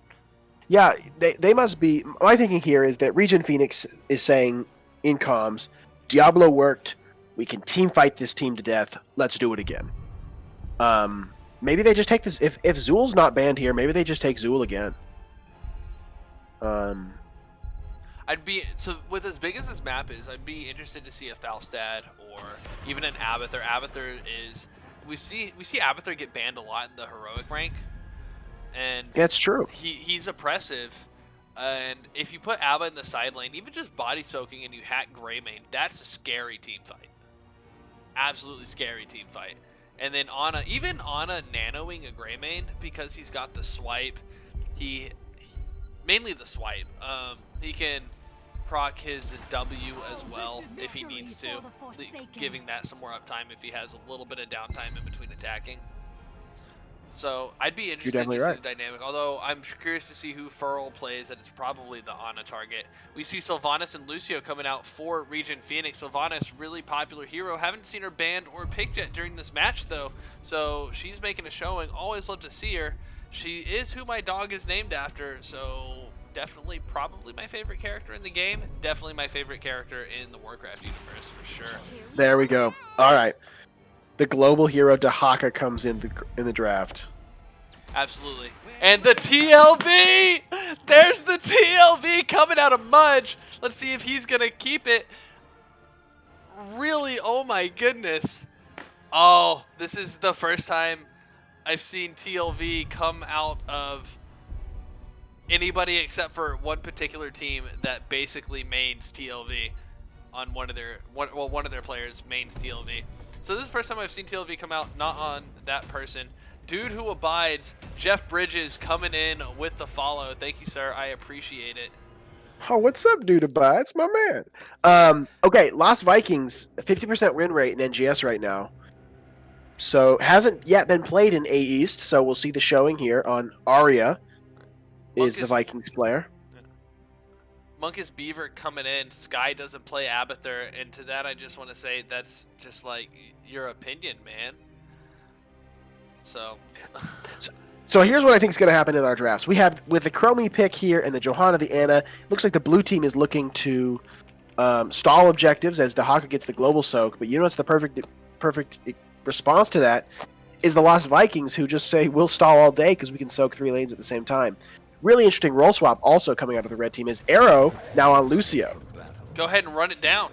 Yeah, they must be. My thinking here is that ReGen Phoenix is saying in comms, Diablo worked. We can team fight this team to death. Let's do it again. Maybe they just take this. If Zool's not banned here, maybe they just take Zool again.
I'd be with as big as this map is, I'd be interested to see a Falstad or even an Abathur. Abathur is we see Abathur get banned a lot in the heroic rank. And
that's true.
He's oppressive, and if you put Abba in the side lane, even just body soaking and you hack Greymane, that's a scary team fight. Absolutely scary team fight. And then even Ana nanoing a Greymane because he's got the swipe. Mainly the swipe. He can proc his W as well if he needs to, giving that some more uptime if he has a little bit of downtime in between attacking. So I'd be interested to see the dynamic, although I'm curious to see who Furl plays, and it's probably the Ana target. We see Sylvanas and Lucio coming out for ReGen Phoenix. Sylvanas, really popular hero. Haven't seen her banned or picked yet during this match, though, so she's making a showing. Always love to see her. She is who my dog is named after, so definitely probably my favorite character in the game. Definitely my favorite character in the Warcraft universe, for sure.
There we go. All right. The global hero Dahaka comes in the draft.
Absolutely. And the TLV! There's the TLV coming out of Mudge. Let's see if he's going to keep it. Really, oh my goodness. Oh, this is the first time I've seen TLV come out of anybody except for one particular team that basically mains TLV on one of their players mains TLV. So this is the first time I've seen TLV come out not on that person. Dude who abides, Jeff Bridges coming in with the follow. Thank you, sir. I appreciate it.
Oh, what's up, dude abides? My man. Okay, Lost Vikings, 50% win rate in NGS right now. So hasn't yet been played in A East, so we'll see the showing here on Arya is the Vikings player.
Munkus Beaver coming in. Sky doesn't play Abathur, and to that I just want to say that's just like your opinion, man. So.
So here's what I think is going to happen in our drafts. We have, with the Chromie pick here and the Johanna, the Anna, looks like the blue team is looking to stall objectives as Dahaka gets the global soak. But you know what's the perfect response to that is the Lost Vikings, who just say, we'll stall all day because we can soak 3 lanes at the same time. Really interesting role swap also coming out of the red team is Arrow now on Lucio.
Go ahead and run it down.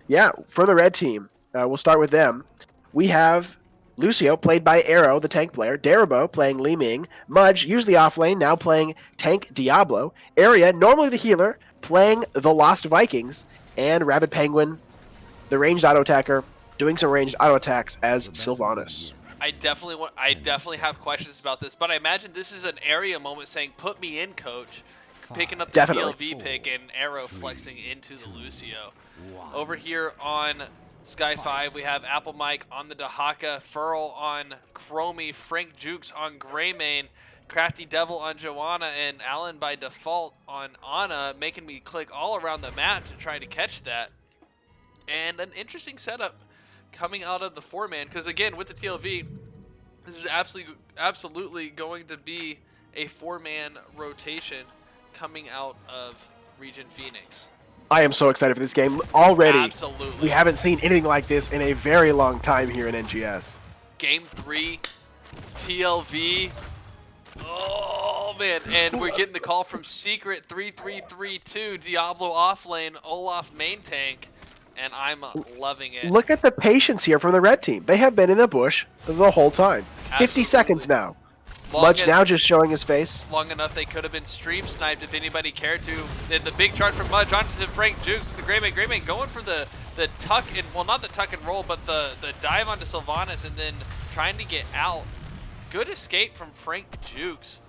Yeah, for the red team, we'll start with them. We have Lucio, played by Arrow, the tank player. Darabo, playing Li Ming. Mudge, usually off lane, now playing tank Diablo. Area, normally the healer, playing the Lost Vikings. And Rabid Penguin, the ranged auto attacker, doing some ranged auto attacks as Sylvanas.
I definitely have questions about this, but I imagine this is an Area moment saying, "Put me in, coach." Picking up the TLV pick and Arrow flexing into the Lucio. Over here on Sky 5, we have Apple Mike on the Dahaka, Furl on Chromie, Frank Jukes on Greymane, Crafty Devil on Joanna, and Alan by default on Ana, making me click all around the map to try to catch that. And an interesting setup coming out of the 4-man, because again, with the TLV, this is absolutely going to be a 4-man rotation coming out of ReGen Phoenix.
I am so excited for this game. Already,
Absolutely.
We haven't seen anything like this in a very long time here in NGS.
Game 3, TLV. Oh, man. And we're getting the call from Secret 3332, Diablo offlane, Olaf main tank. And I'm loving it.
Look at the patience here from the red team. They have been in the bush the whole time.
Absolutely.
50 seconds now. Mudge now just showing his face.
Long enough they could have been stream sniped if anybody cared to. And the big charge from Mudge onto Frank Jukes with the Greymane. Greymane going for the tuck and, well, not the tuck and roll, but the dive onto Sylvanas and then trying to get out. Good escape from Frank Jukes.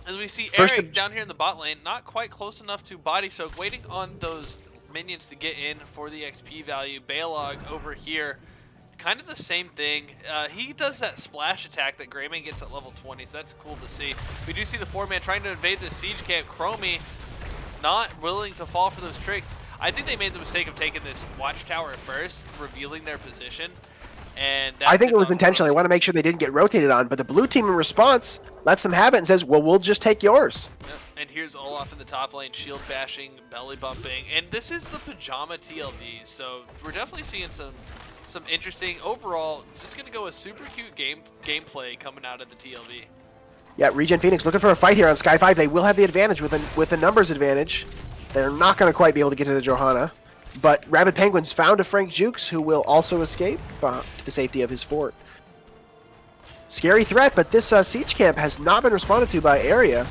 As we see Eric down here in the bot lane, not quite close enough to body soak, waiting on those minions to get in for the XP value. Baylog over here, kind of the same thing. He does that splash attack that Greymane gets at level 20, so that's cool to see. We do see the 4-man trying to invade the siege camp. Chromie not willing to fall for those tricks. I think they made the mistake of taking this watchtower first, revealing their position. And
I think it was intentional. They want to make sure they didn't get rotated on, but the blue team in response lets them have it and says, well, we'll just take yours.
Yep. And here's Olaf in the top lane, shield bashing, belly bumping, and this is the pajama TLV, so we're definitely seeing some interesting, overall, just going to go a super cute gameplay coming out of the TLV.
Yeah, ReGen Phoenix looking for a fight here on Sky 5. They will have the advantage with the numbers advantage. They're not going to quite be able to get to the Johanna. But Rabid Penguins found a Frank Jukes who will also escape to the safety of his fort. Scary threat, but this siege camp has not been responded to by Area.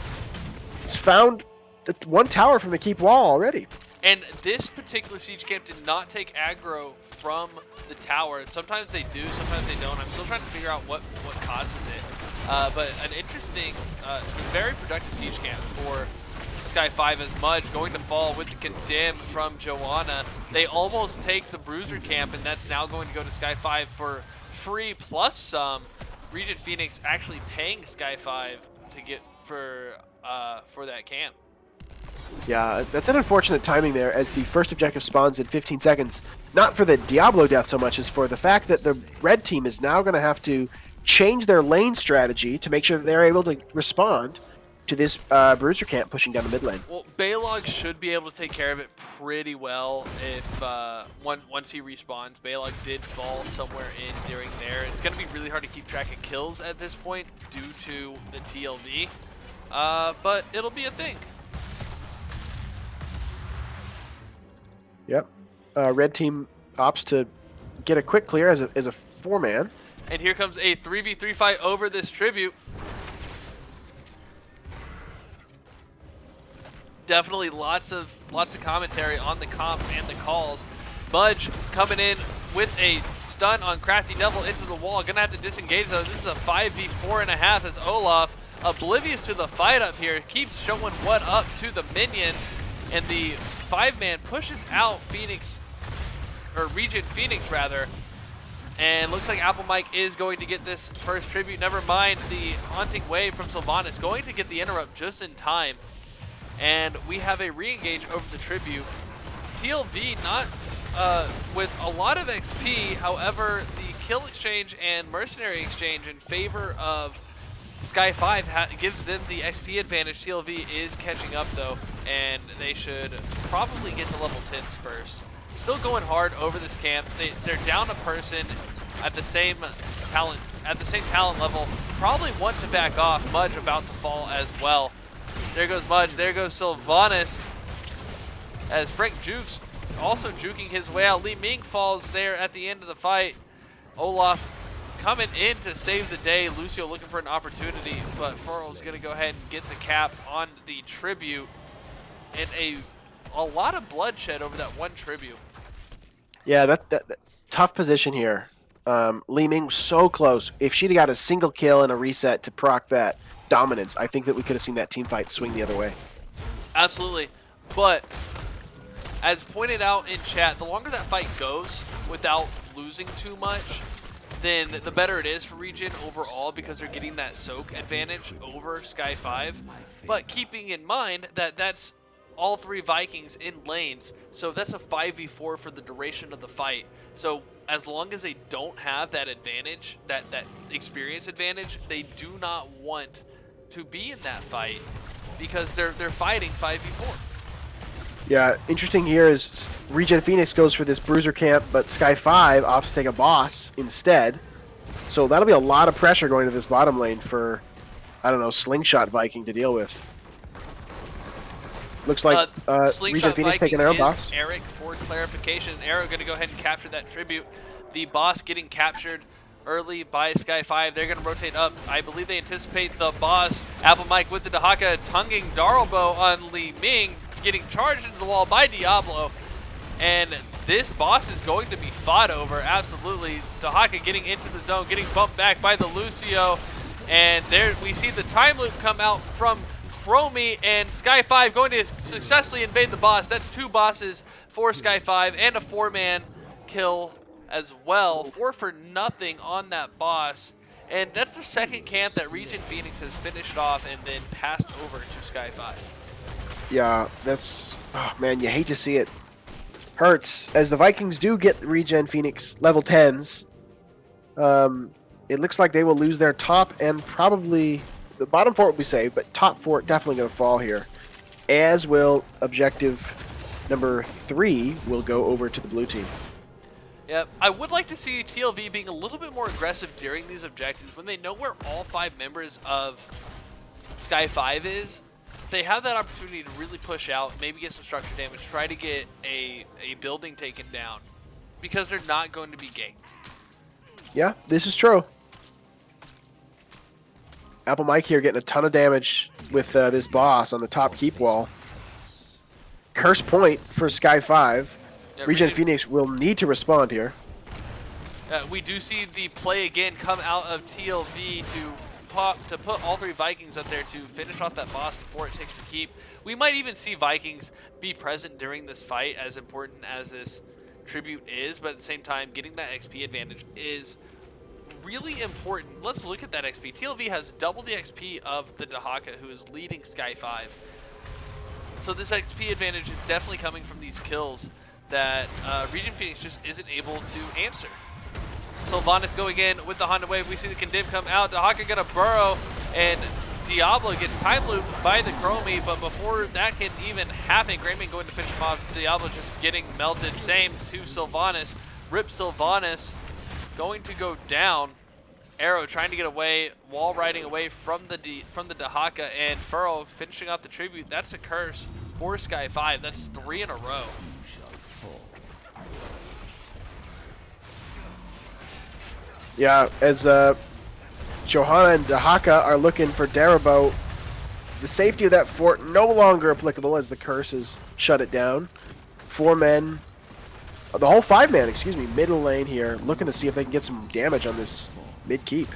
It's found the one tower from the keep wall already.
And this particular siege camp did not take aggro from the tower. Sometimes they do, sometimes they don't. I'm still trying to figure out what causes it. But an interesting, very productive siege camp for Sky 5 as Mudge going to fall with the condemn from Joanna. They almost take the Bruiser camp, and that's now going to go to Sky 5 for free plus some. ReGen Phoenix actually paying Sky 5 to get for that camp.
Yeah, that's an unfortunate timing there as the first objective spawns in 15 seconds. Not for the Diablo death so much as for the fact that the red team is now going to have to change their lane strategy to make sure that they're able to respond to this Bruiser camp pushing down the mid lane.
Well, Baylog should be able to take care of it pretty well if once he respawns. Baylog did fall somewhere in during there. It's going to be really hard to keep track of kills at this point due to the TLV, but it'll be a thing.
Yep. Red team opts to get a quick clear as a 4-man.
And here comes a 3v3 fight over this tribute. Definitely lots of commentary on the comp and the calls. Mudge coming in with a stun on Crafty Devil into the wall. Gonna have to disengage though. This is a 5v4.5 as Olaf, oblivious to the fight up here, keeps showing what up to the minions. And the 5-man pushes out Phoenix, or ReGen Phoenix rather. And looks like Apple Mike is going to get this first tribute. Never mind the haunting wave from Sylvanas. Going to get the interrupt just in time.
and we have a re-engage over the Tribute. TLV not with a lot of XP, however, the kill exchange and mercenary exchange in favor of Sky 5 gives them the XP advantage. TLV is catching up though, and they should probably get to level 10s first. Still going hard over this camp. They're down a person at the same talent level. Probably want to back off. Mudge about to fall as well. There goes Mudge. There goes Sylvanas. As Frank jukes, also juking his way out. Li Ming falls there at the end of the fight. Olaf coming in to save the day. Lucio looking for an opportunity, but Furl's going to go ahead and get the cap on the Tribute. And a lot of bloodshed over that one Tribute.
Yeah, that's tough position here. Li Ming was so close. If she'd got a single kill and a reset to proc that dominance, I think that we could have seen that team fight swing the other way.
Absolutely. But as pointed out in chat, the longer that fight goes without losing too much, then the better it is for ReGen overall, because they're getting that soak advantage over Sky 5. But keeping in mind that that's all 3 Vikings in lanes, so that's a 5v4 for the duration of the fight. So as long as they don't have that advantage, that experience advantage, they do not want to be in that fight because they're fighting 5v4.
Yeah, interesting here is ReGen Phoenix goes for this bruiser camp, but Sky 5 opts to take a boss instead. So that'll be a lot of pressure going to this bottom lane for, I don't know, Slingshot Viking to deal with. Looks like ReGen Phoenix taking their own boss.
Eric, for clarification, Arrow going to go ahead and capture that Tribute. The boss getting captured early by Sky 5. They're going to rotate up. I believe they anticipate the boss. Apple Mike with the Dahaka tonguing Darlbow on Li Ming, getting charged into the wall by Diablo. And this boss is going to be fought over, absolutely. Dahaka getting into the zone, getting bumped back by the Lucio. And there we see the time loop come out from Chromie, and Sky 5 going to successfully invade the boss. That's 2 bosses for Sky 5 and a 4-man kill as well. 4 for nothing on that boss. And that's the second camp that ReGen Phoenix has finished off and then passed over to Sky 5.
Yeah, that's, oh man, you hate to see it. Hurts, as the Vikings do get ReGen Phoenix level 10s. It looks like they will lose their top and probably, the bottom 4 will be saved, but top 4 definitely going to fall here. As will objective number 3 will go over to the blue team.
Yeah, I would like to see TLV being a little bit more aggressive during these objectives when they know where all 5 members of Sky 5 is. They have that opportunity to really push out, maybe get some structure damage, try to get a building taken down, because they're not going to be ganked.
Yeah, this is true. Apple Mike here getting a ton of damage with this boss on the top keep wall. Curse point for Sky 5. Yeah, ReGen Phoenix will need to respond here.
We do see the play again come out of TLV to put all 3 Vikings up there to finish off that boss before it takes the keep. We might even see Vikings be present during this fight, as important as this Tribute is, but at the same time, getting that XP advantage is really important. Let's look at that XP. TLV has double the XP of the Dahaka, who is leading Sky 5. So this XP advantage is definitely coming from these kills that ReGen Phoenix just isn't able to answer. Sylvanas going in with the Honda Wave. We see the Condemn come out. Dahaka gonna burrow, and Diablo gets time looped by the Chromie, but before that can even happen, Grayman going to finish him off. Diablo just getting melted. Same to Sylvanas. Rip Sylvanas going to go down. Arrow trying to get away, wall riding away from the Dahaka, and Furl finishing off the Tribute. That's a curse for Sky 5. That's 3 in a row.
Yeah, as Johanna and Dahaka are looking for Darabo, the safety of that fort no longer applicable as the curse has shut it down. 4 men, the whole 5 man, excuse me, middle lane here, looking to see if they can get some damage on this mid keep.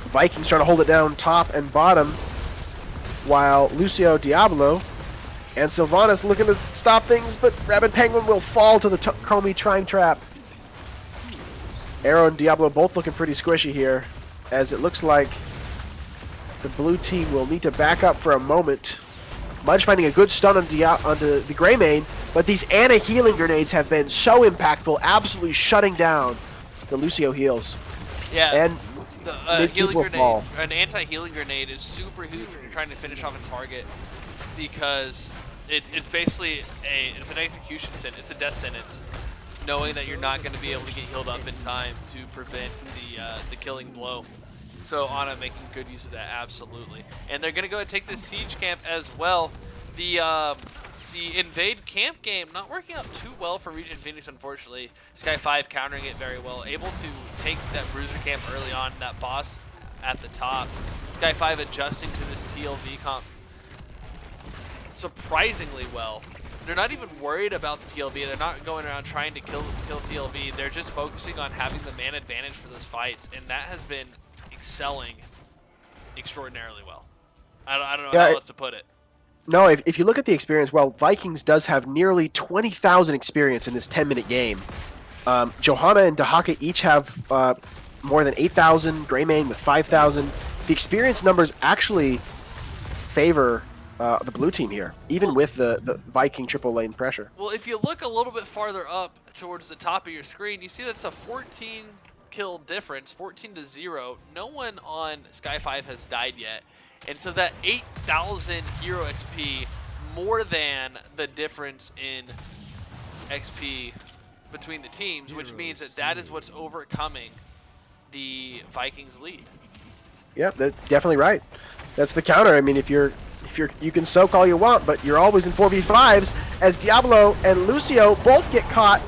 Vikings trying to hold it down top and bottom, while Lucio, Diablo, and Sylvanas looking to stop things, but Rabid Penguin will fall to the Chromie Trine Trap. Arrow and Diablo both looking pretty squishy here, as it looks like the blue team will need to back up for a moment. Mudge finding a good stun on the Greymane, but these anti-healing grenades have been so impactful, absolutely shutting down the Lucio heals.
Yeah,
and
the healing grenade,
fall.
an anti-healing grenade is super huge when you're trying to finish off a target because it's basically it's an execution sentence, it's a death sentence, knowing that you're not going to be able to get healed up in time to prevent the killing blow. So Ana making good use of that, absolutely. And they're going to go and take this siege camp as well. The invade camp game not working out too well for ReGen Phoenix, unfortunately. Sky 5 countering it very well, able to take that bruiser camp early on, that boss at the top. Sky 5 adjusting to this TLV comp surprisingly well. They're not even worried about the TLV. They're not going around trying to kill TLV. They're just focusing on having the man advantage for those fights, and that has been excelling extraordinarily well. I don't know how else to put it.
No, if you look at the experience, well, Vikings does have nearly 20,000 experience in this 10-minute game. Johanna and Dahaka each have more than 8,000, Greymane with 5,000. The experience numbers actually favor the blue team here, even with the Viking triple lane pressure.
Well, if you look a little bit farther up towards the top of your screen, you see that's a 14 kill difference, 14-0. No one on Sky 5 has died yet. And so that 8,000 hero XP, more than the difference in XP between the teams, which means that is what's overcoming the Vikings lead.
Yeah, that's definitely right. That's the counter. I mean, if you can soak all you want, but you're always in 4v5s, as Diablo and Lucio both get caught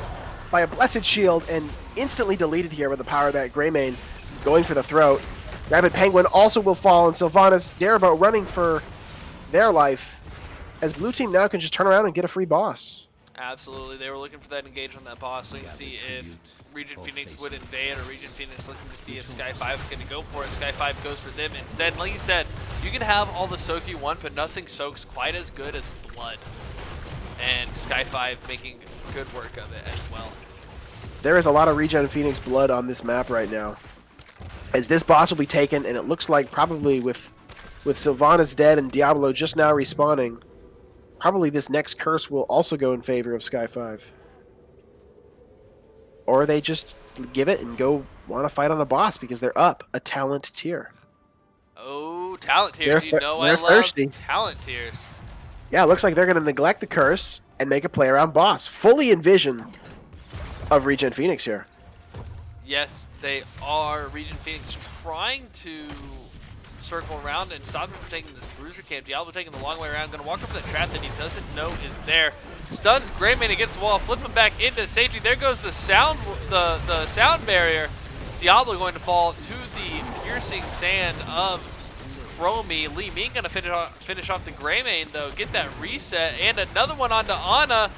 by a Blessed Shield and instantly deleted here with the power of that Greymane going for the throat. Rabid Penguin also will fall, and Sylvanas Darabot running for their life, as blue team now can just turn around and get a free boss.
Absolutely, they were looking for that engage on that boss, so you can see if ReGen Phoenix would invade, or ReGen Phoenix looking to see if Sky 5 is going to go for it. Sky 5 goes for them instead. Like you said, you can have all the soak you want, but nothing soaks quite as good as blood. And Sky 5 making good work of it as well.
There is a lot of ReGen Phoenix blood on this map right now, as this boss will be taken, and it looks like probably with Sylvanas dead and Diablo just now respawning, probably this next curse will also go in favor of Sky 5. Or they just give it and go want to fight on the boss because they're up a talent tier.
Oh, talent tiers. You know I love
thirsty.
Talent tiers.
Yeah, it looks like they're going to neglect the curse and make a play around boss. Fully in vision of ReGen Phoenix here.
Yes, they are. ReGen Phoenix trying to circle around and stop him from taking this bruiser camp. Diablo taking the long way around, going to walk over the trap that he doesn't know is there. Stuns Greymane against the wall, flip him back into safety. There goes the sound barrier. Diablo going to fall to the piercing sand of Chromie. Li Ming going to finish off the Greymane though, get that reset, and another one onto Ana.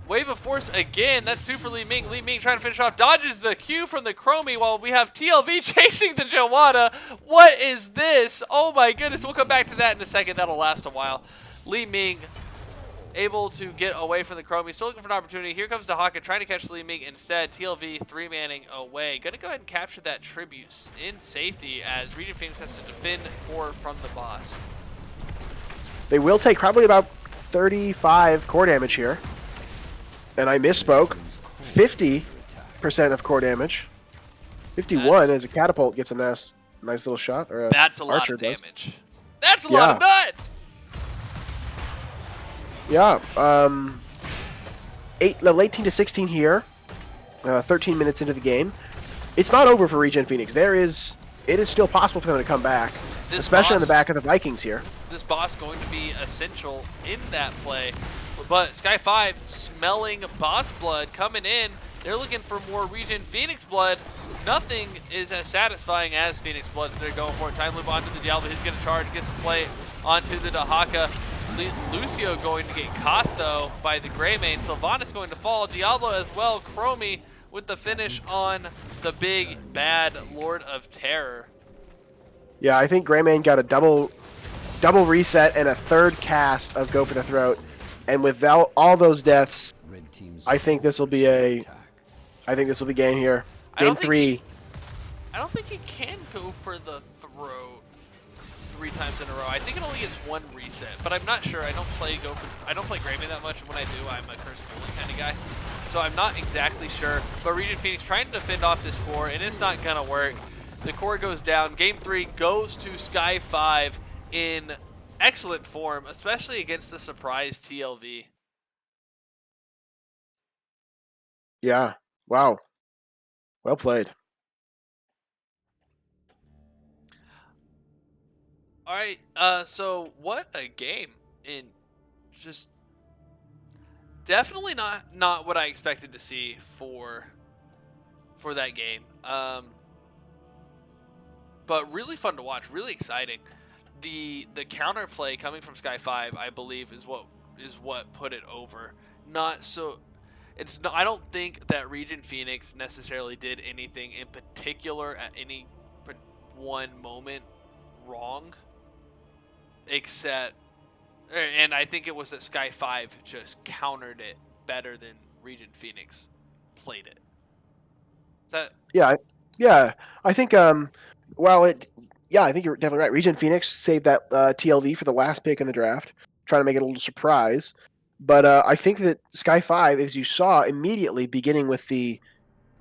Wave of Force again. That's two for Li Ming. Li Ming trying to finish off. Dodges the Q from the Chromie while we have TLV chasing the Joanna. What is this? Oh my goodness. We'll come back to that in a second. That'll last a while. Li Ming able to get away from the Chromie. Still looking for an opportunity. Here comes Dahaka trying to catch Li Ming instead. TLV 3-manning away. Going to go ahead and capture that tribute in safety as ReGen Phoenix has to defend core from the boss.
They will take probably about 35 core damage here. And I misspoke. 50% of core damage. 51 as a catapult gets a nice little shot. Or
that's a lot of damage. Does. That's a lot of nuts.
Yeah. Late 18 to 16 here. 13 minutes into the game. It's not over for ReGen Phoenix. It is still possible for them to come back, especially on the back of the Vikings here.
This boss going to be essential in that play. But Sky 5 smelling boss blood coming in. They're looking for more ReGen Phoenix blood. Nothing is as satisfying as Phoenix blood, so they're going for it. Time loop onto the Diablo. He's going to charge, gets a play onto the Dahaka. Lucio going to get caught, though, by the Greymane. Sylvanas going to fall. Diablo as well. Chromie with the finish on the big, bad Lord of Terror.
Yeah, I think Greymane got a double reset and a third cast of Go for the Throat. And without all those deaths, I think this will be game here. Game 3.
I don't think he can go for the
3 times in a row. I think it only gets 1 reset, but I'm not sure. I don't play Greymane that much. When I do, I'm a curse only kind of guy. So I'm not exactly sure. But ReGen Phoenix trying to defend off this core, and it's not gonna work. The core goes down. Game 3 goes to Sky 5 in excellent form, especially against the surprise TLV.
Yeah. Wow. Well played.
All right. So what a game! In just definitely not what I expected to see for that game. But really fun to watch. Really exciting. The counterplay coming from Sky 5, I believe, is what put it over. Not so. It's not, I don't think that ReGen Phoenix necessarily did anything in particular at any one moment wrong, except, and I think it was that Sky 5 just countered it better than ReGen Phoenix played it. Is that?
Yeah. I think I think you're definitely right. ReGen Phoenix saved that TLV for the last pick in the draft, trying to make it a little surprise. But I think that Sky 5, as you saw immediately, beginning with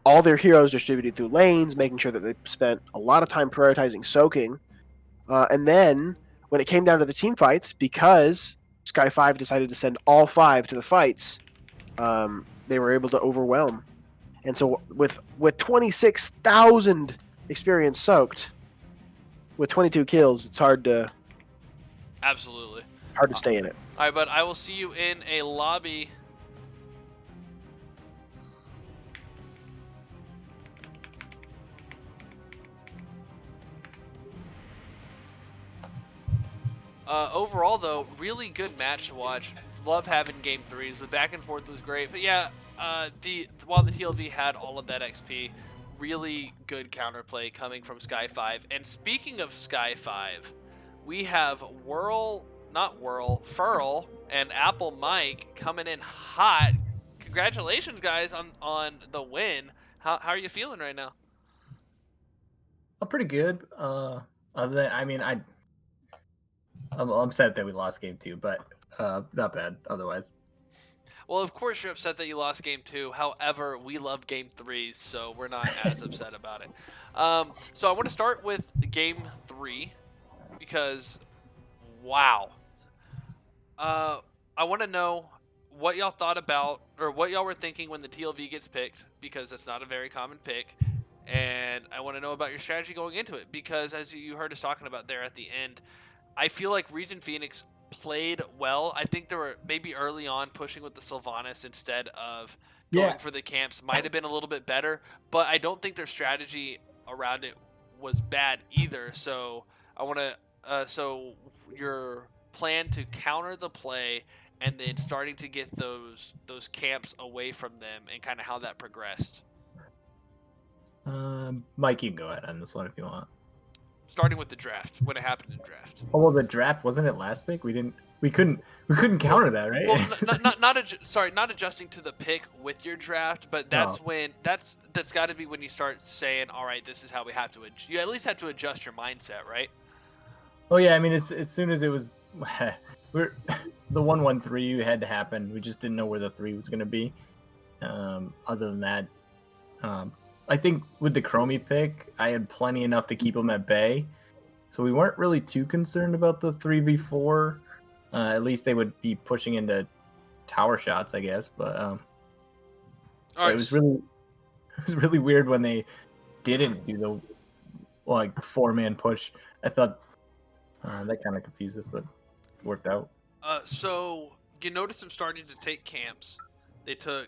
all their heroes distributed through lanes, making sure that they spent a lot of time prioritizing soaking. And then when it came down to the team fights, because Sky 5 decided to send all 5 to the fights, they were able to overwhelm. And so with 26,000 experience soaked, with 22 kills, it's hard to stay in it.
All right, but I will see you in a lobby. Overall, though, really good match to watch. Love having game 3s. The back and forth was great. But yeah, while the TLV had all of that XP, really good counterplay coming from Sky 5. And speaking of Sky 5, we have Furl and Apple Mike coming in hot. Congratulations, guys, on the win. How are you feeling right now?
I'm pretty good. Other than, I mean, I'm upset that we lost game 2, but not bad otherwise.
Well, of course you're upset that you lost game 2. However, we love game 3s, so we're not as upset about it. So I want to start with game 3 because, wow. I want to know what y'all thought about, or what y'all were thinking when the TLV gets picked, because it's not a very common pick. And I want to know about your strategy going into it, because as you heard us talking about there at the end, I feel like ReGen Phoenix played well. I think they were maybe early on pushing with the Sylvanas instead of going for the camps might have been a little bit better, but I don't think their strategy around it was bad either. So I want to, so your plan to counter the play and then starting to get those camps away from them and kind of how that progressed.
Mike, you can go ahead on this one if you want.
Starting with the draft, when it happened in draft.
Oh well, the draft wasn't it last pick? We couldn't counter that, right?
Well, not adjusting to the pick with your draft, but that's when that's got to be when you start saying, all right, this is how we have to. You at least have to adjust your mindset, right?
Oh yeah, I mean, as soon as it was, the 1-1-3 had to happen. We just didn't know where the 3 was going to be. Other than that, I think with the Chromie pick, I had plenty enough to keep them at bay. So we weren't really too concerned about the 3v4. At least they would be pushing into tower shots, I guess. But it was really weird when they didn't do the 4-man push. I thought that kind of confused us, but it worked out.
So you notice them starting to take camps. They took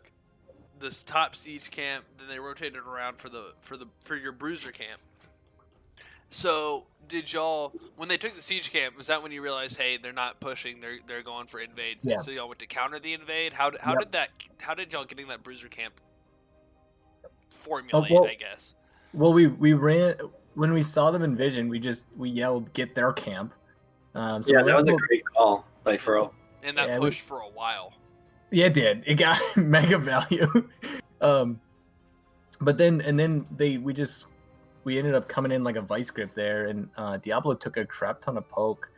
this top siege camp, then they rotated around for your bruiser camp. So did y'all, when they took the siege camp, was that when you realized, hey, they're not pushing, they're going for invades?
Yeah.
And so y'all went to counter the invade? How did y'all getting that bruiser camp formulate, I guess?
Well, we ran when we saw them in vision. We yelled, "Get their camp!"
So yeah, that was a great call by Furl.
And that pushed for a while.
Yeah, it did. It got mega value. But then we just we ended up coming in like a vice grip there, and Diablo took a crap ton of poke,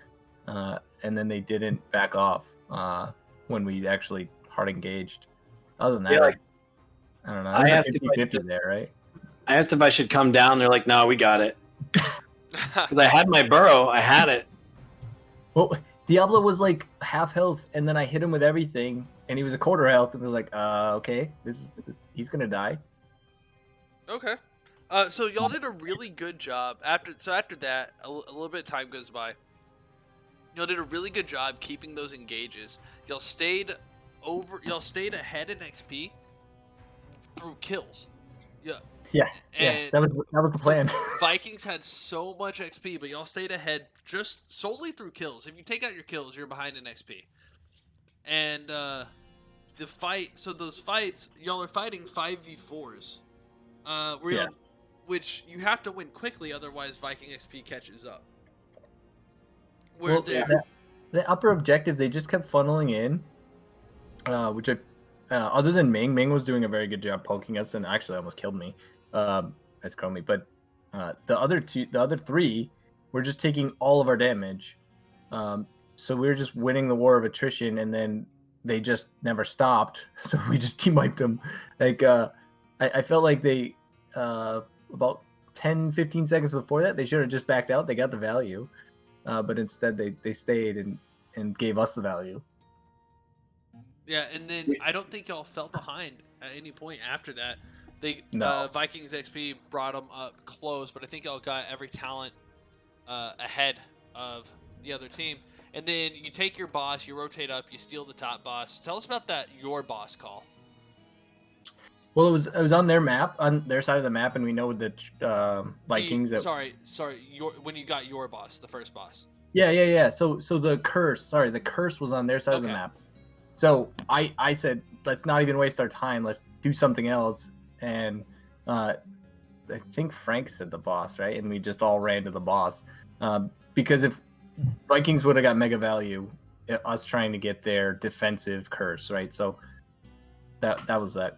and then they didn't back off when we actually hard engaged. Other than that,
Yeah, like,
I don't know.
I asked if
50 there, right?
I asked if I should come down. They're like, no, we got it. Because I had my burrow. I had it.
Well, Diablo was like half health, and then I hit him with everything, and he was a quarter health, and was like, okay, he's gonna die.
Okay. So y'all did a really good job. After that, a little bit of time goes by. Y'all did a really good job keeping those engages. Y'all stayed ahead in XP through kills. Yeah.
Yeah,
And
that was the plan.
Vikings had so much XP, but y'all stayed ahead just solely through kills. If you take out your kills, you're behind in XP. And those fights, y'all are fighting 5v4s. Which you have to win quickly, otherwise Viking XP catches up.
The upper objective, they just kept funneling in, which other than Ming was doing a very good job poking us and actually almost killed me as Chromie. But the other three were just taking all of our damage. So we were just winning the war of attrition, and then they just never stopped. So we just team wiped them. Like I felt like they about 10-15 seconds before that, they should have just backed out. They got the value, but instead they stayed and gave us the value.
Yeah, and then I don't think y'all fell behind at any point after that. Vikings XP brought them up close, but I think y'all got every talent ahead of the other team. And then you take your boss, you rotate up, you steal the top boss. Tell us about your boss call.
Well, it was on their map, on their side of the map, and we know the Vikings.
Sorry. When you got your boss, the first boss.
Yeah. So the curse was on their side of the map. So I said, let's not even waste our time. Let's do something else. And I think Frank said the boss, right? And we just all ran to the boss because if Vikings would have got mega value, us trying to get their defensive curse, right? So that was that.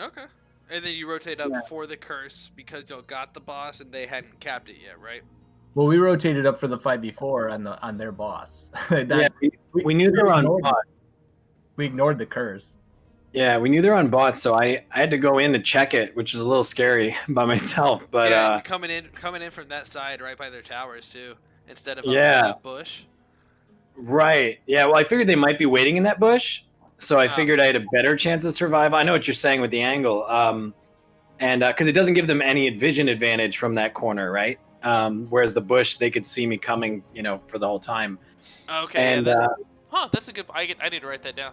Okay. And then you rotate up for the curse because y'all got the boss and they hadn't capped it yet, right?
Well, we rotated up for the 5v4 on their boss.
We knew they were on boss.
We ignored the curse.
Yeah, we knew they were on boss, so I had to go in to check it, which is a little scary by myself. But
coming in from that side, right by their towers too, instead of up the bush.
Right. Yeah. Well, I figured they might be waiting in that bush. So I figured I had a better chance of survival. I know what you're saying with the angle, and because it doesn't give them any vision advantage from that corner, right? Whereas the bush, they could see me coming, for the whole time.
Okay.
And,
that's a good. I need to write that down.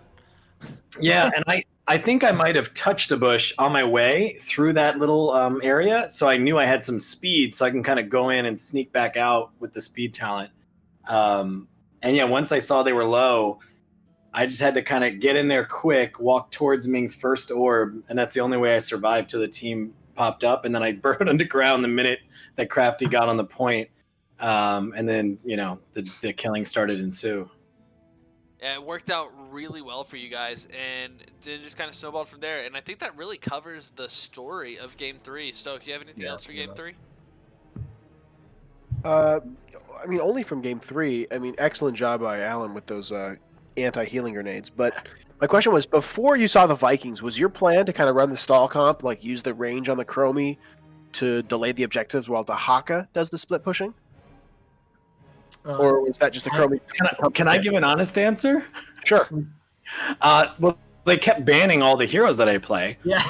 Yeah, and I think I might have touched a bush on my way through that little area, so I knew I had some speed, so I can kind of go in and sneak back out with the speed talent. And yeah, once I saw they were low, I just had to kind of get in there quick, walk towards Ming's first orb, and that's the only way I survived till the team popped up. And then I burrowed underground the minute that Crafty got on the point. And then, the killing started to ensue.
Yeah, it worked out really well for you guys, and then just kind of snowballed from there. And I think that really covers the story of Game 3. Stoke, you have anything else for Game 3?
Only from Game 3. Excellent job by Alan with those anti-healing grenades. But my question was, before you saw the Vikings, was your plan to kind of run the stall comp, like use the range on the Chromie to delay the objectives while the Haka does the split pushing? Or was that just the Chromie?
Can I give an honest answer?
Sure.
Well, they kept banning all the heroes that I play.
Yeah.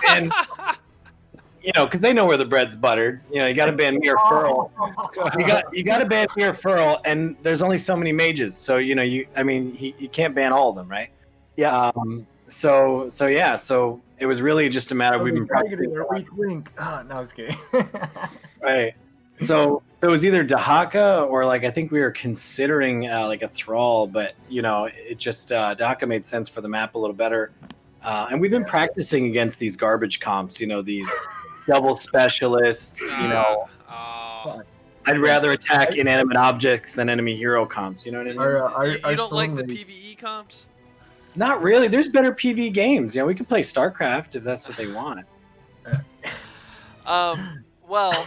And because they know where the bread's buttered. You got to ban Mir Furl. You got to ban Mir Furl, and there's only so many mages, so you can't ban all of them, right?
Yeah.
So it was really just a matter of we've been practicing.
Weak link. Oh, no, I was kidding.
Right. So it was either Dahaka or I think we were considering a Thrall, but it just Dahaka made sense for the map a little better. And we've been practicing against these garbage comps, these double specialists, I'd rather attack inanimate objects than enemy hero comps, you know what I mean?
You don't like the PvE comps?
Not really. There's better PvE games. We can play StarCraft if that's what they want.
Well,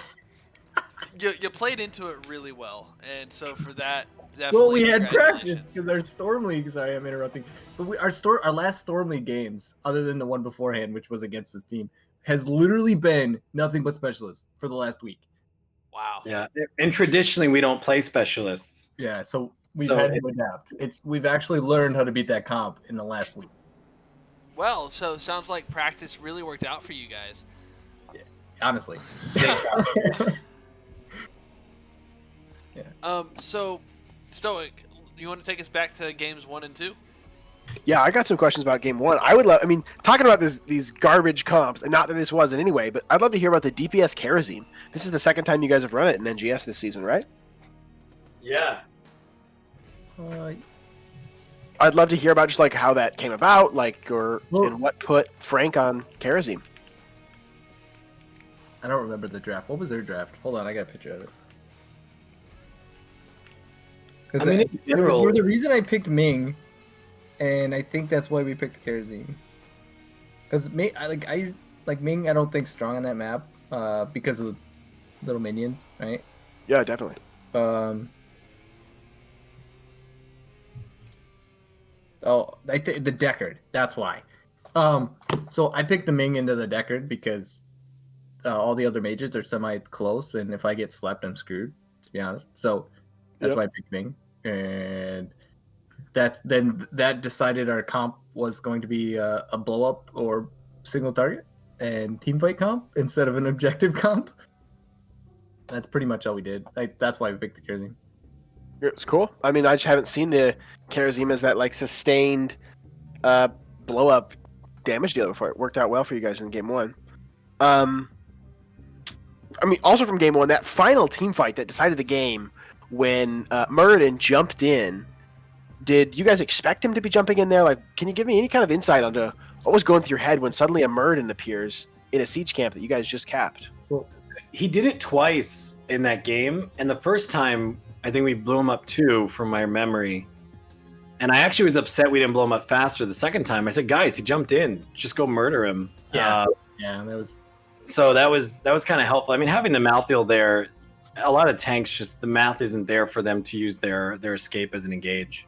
you played into it really well, and so for that, definitely
Well, we had practice
congratulations.
because our Storm League. Sorry, I'm interrupting. But our last Storm League games, other than the one beforehand, which was against this team, has literally been nothing but specialists for the last week.
Wow.
Yeah, and traditionally we don't play specialists.
Yeah, so we've
So
had to adapt. We've actually learned how to beat that comp in the last week.
Well, so sounds like practice really worked out for you guys.
Honestly.
So, Stoic, you want to take us back to games 1 and 2?
Yeah, I got some questions about game 1. I would love. I mean, talking about these garbage comps, and not that this was in any way, but I'd love to hear about the DPS Kerosene. This is the second time you guys have run it in NGS this season, right?
Yeah.
I'd love to hear about just like how that came about, and what put Frank on Kerosene.
I don't remember the draft. What was their draft? Hold on, I got a picture of it.
I mean, in general,
the reason I picked Ming, and I think that's why we picked Kerosene. Because Ming, I don't think strong on that map, because of the little minions, right?
Yeah, definitely.
The Deckard. That's why. So I picked the Ming into the Deckard because all the other mages are semi-close, and if I get slept, I'm screwed, to be honest. So that's why I picked Ming. And that decided our comp was going to be a blow-up or single target and team fight comp instead of an objective comp. That's pretty much all we did. That's why we picked the Kerosene.
It's cool. I mean, I just haven't seen the Kerosene as that like sustained blow up damage dealer before. It worked out well for you guys in game 1. I mean, also from game 1, that final team fight that decided the game when Muradin jumped in. Did you guys expect him to be jumping in there? Like, can you give me any kind of insight onto what was going through your head when suddenly a Muradin appears in a siege camp that you guys just capped?
Well, he did it twice in that game, and the first time I think we blew him up 2 from my memory. And I actually was upset we didn't blow him up faster the second time. I said, guys, he jumped in. Just go murder him.
Yeah, that was...
So that was kind of helpful. I mean, having the Malthael there, a lot of tanks, just the math isn't there for them to use their escape as an engage.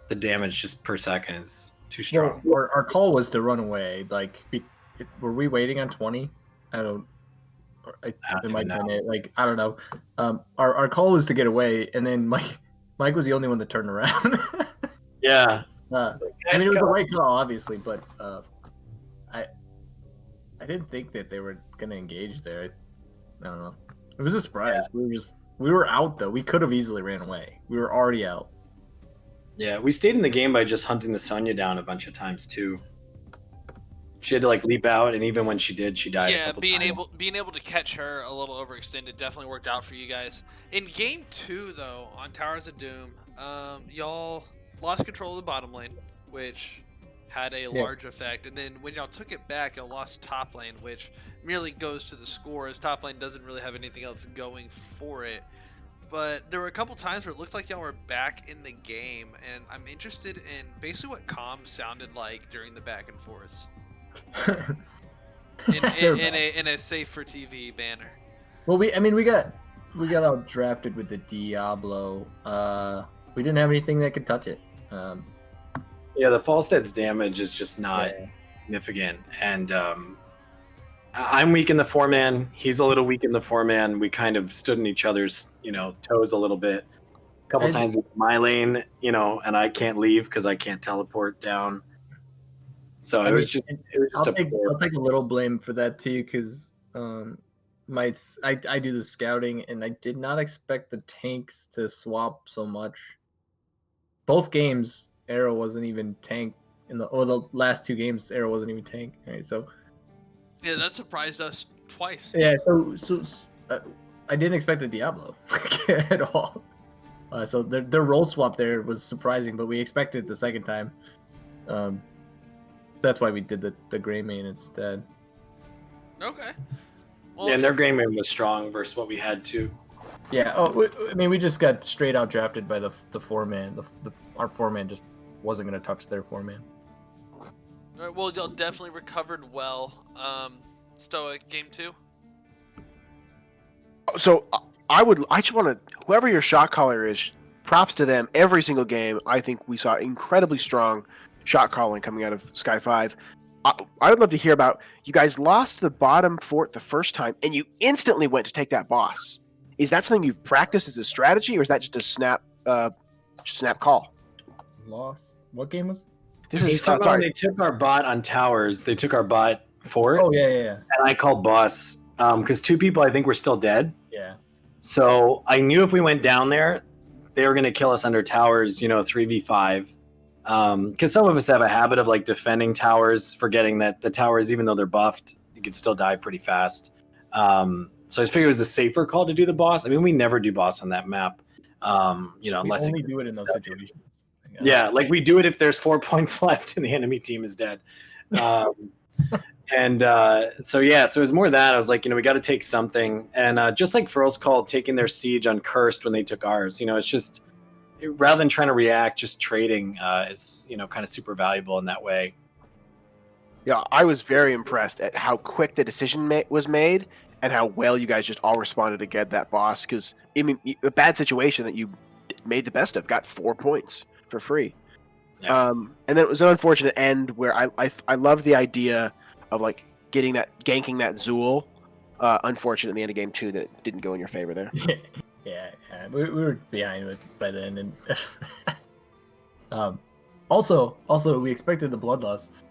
The damage just per second is too strong.
Well, our call was to run away. Like, were we waiting on 20? I don't know. Our call was to get away, and then Mike was the only one that turned around.
Yeah.
I mean, it was the right call, obviously, but I didn't think that they were gonna engage there. I don't know. It was a surprise. Yeah. We were out though. We could have easily ran away. We were already out.
Yeah, we stayed in the game by just hunting the Sonya down a bunch of times too. She had to like leap out, and even when she did, she died.
Yeah,
a couple times.
being able to catch her a little overextended definitely worked out for you guys. In game 2, though, on Towers of Doom, y'all lost control of the bottom lane, which had a large effect, and then when y'all took it back, y'all lost top lane, which merely goes to the score, as top lane doesn't really have anything else going for it. But there were a couple times where it looked like y'all were back in the game, and I'm interested in basically what comms sounded like during the back and forths. in a safe for TV banner.
Well, we got out drafted with the Diablo. We didn't have anything that could touch it.
Yeah, the Falstead's damage is just not significant, and I'm weak in the 4-man. He's a little weak in the 4-man. We kind of stood in each other's, toes a little bit. A couple times in my lane, and I can't leave because I can't teleport down. So it was just
I'll take a little blame for that too, because I do the scouting, and I did not expect the tanks to swap so much. Both games, Arrow wasn't even tank the last 2 games, Arrow wasn't even tank. Right, so
yeah, that surprised us twice.
Yeah, so I didn't expect the Diablo at all. So their role swap there was surprising, but we expected it the second time. That's why we did the gray main instead.
Okay. Well,
yeah, and their gray main was strong versus what we had too.
Yeah. Oh, we just got straight out drafted by the 4-man. Our 4-man just wasn't going to touch their 4-man.
All right, well, y'all definitely recovered well. Stoic, game 2?
So I just want to, whoever your shot caller is, props to them. Every single game, I think we saw incredibly strong shot calling coming out of Sky 5. I would love to hear about, you guys lost the bottom fort the first time, and you instantly went to take that boss. Is that something you've practiced as a strategy, or is that just a snap call?
Lost. What game was?
This
He's
is
talking about when
sorry.
they took our bot on towers. They took our bot fort,
Oh yeah.
and I called boss because 2 people I think were still dead.
Yeah.
So I knew if we went down there, they were going to kill us under towers, 3v5. Because some of us have a habit of like defending towers, forgetting that the towers, even though they're buffed, you could still die pretty fast. So I figured it was a safer call to do the boss. I mean, we never do boss on that map, unless
we only do it in those situations.
Yeah, like we do it if there's 4 points left and the enemy team is dead. So it was more that I was like, we got to take something, and just like Furl's call, taking their siege on Cursed when they took ours. It's just, rather than trying to react, just trading is kind of super valuable in that way.
Yeah, I was very impressed at how quick the decision was made and how well you guys just all responded to get that boss. Because I mean, a bad situation that you made the best of, got 4 points for free.
Yeah.
And then it was an unfortunate end where I love the idea of like ganking that Zool. Unfortunate in the end of game 2 that didn't go in your favor there.
Yeah. We were behind it by then, and also we expected the bloodlust,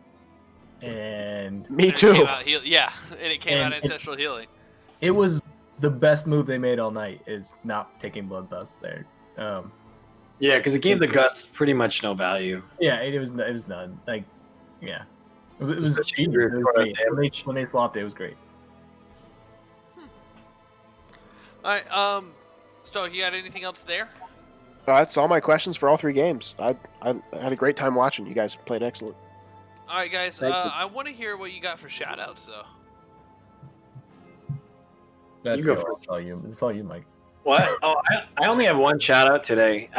and
Me too.
And it came out ancestral healing.
it was the best move they made all night, is not taking bloodlust there.
Yeah, because it gave the Gust pretty much no value.
Yeah, it was none. Like, yeah, it was
Especially
cheap.
if you're
It was
throwing
great. When they swapped it was great.
All right, Stoic, you got anything else there?
That's all my questions for all 3 games. I had a great time watching. You guys played excellent.
All right, guys,
Thank you.
I want to hear what you got for shout-outs, though.
That's
go
all,
first.
It's all you, Mike.
What? Oh, I only have one shout out today.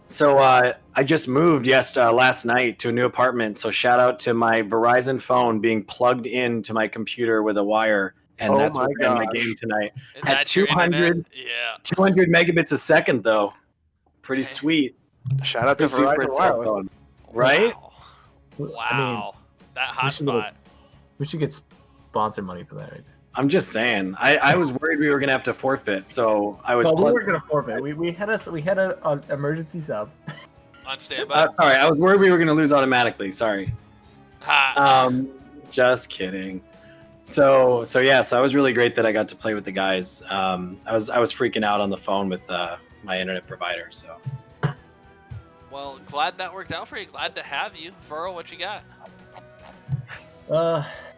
So I just moved last night to a new apartment. So shout out to my Verizon phone being plugged into my computer with a wire, and
Oh
that's
my
what ran my
gosh.
game tonight.
And
At
that's your
200
internet? Yeah.
200 megabits a second though. Pretty
Okay.
sweet.
Shout out to
Pretty sweet for a
Verizon
cell
Wireless.
phone, right?
Wow. That hotspot.
We should get sponsor money for that, right?
I'm just saying. I was worried we were gonna have to forfeit, so I was.
Well, we weren't gonna forfeit. We had an emergency sub.
On standby.
Sorry, I was worried we were gonna lose automatically. Sorry.
Ha.
Just kidding. So I was really great that I got to play with the guys. I was freaking out on the phone with my internet provider. So
Well, glad that worked out for you. Glad to have you. Furl, what you got?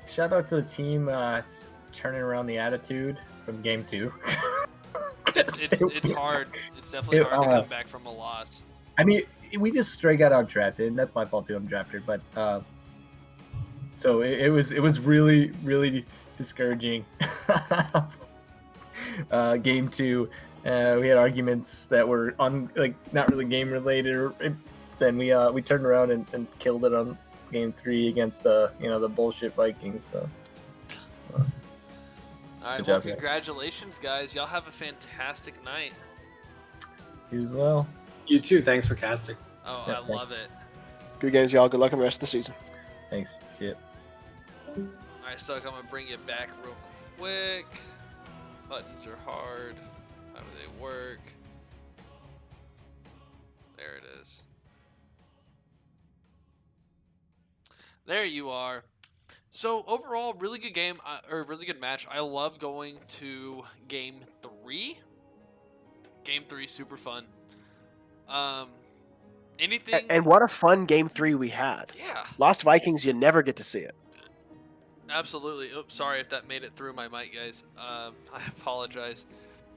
Shout out to the team turning around the attitude from game 2.
It's hard. It's definitely hard to come back from a loss.
I mean, we just straight got out drafted, and that's my fault too. I'm drafted, but so it was really, really discouraging. Game 2, we had arguments that were not really game related. Then we turned around and killed it on game 3 against the bullshit Vikings. So.
All right,
Good
well,
job, guys.
congratulations, guys. Y'all have a fantastic night.
You as well.
you too. Thanks for casting.
Oh,
Yeah,
I love it.
Good games, y'all. Good luck on the rest of the season.
Thanks. See ya.
All right, Stoic, I'm going to bring you back real quick. Buttons are hard. How do they work? There it is. There you are. So overall, really good game, or really good match. I love going to game 3. Game 3, super fun. Anything?
And what a fun game 3 we had.
Yeah,
Lost Vikings, you never get to see it.
absolutely. Oops, sorry if that made it through my mic, guys. I apologize.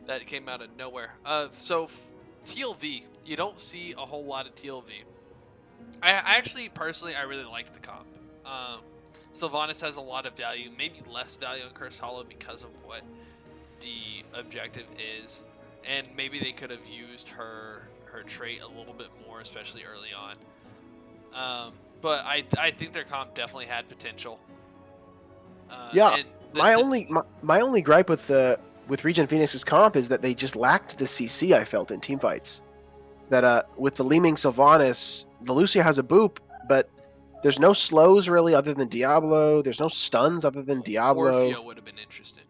That came out of nowhere. So TLV, you don't see a whole lot of TLV. I actually, personally, I really like the comp. Sylvanas has a lot of value, maybe less value on Cursed Hollow because of what the objective is, and maybe they could have used her trait a little bit more, especially early on. But I think their comp definitely had potential.
Yeah,
and
my only gripe with the with ReGen Phoenix's comp is that they just lacked the CC. I felt in team fights. That with the Li Ming Sylvanas, the Lucio has a boop, but there's no slows really other than Diablo. There's no stuns other than Diablo.
Orphea would have been interesting.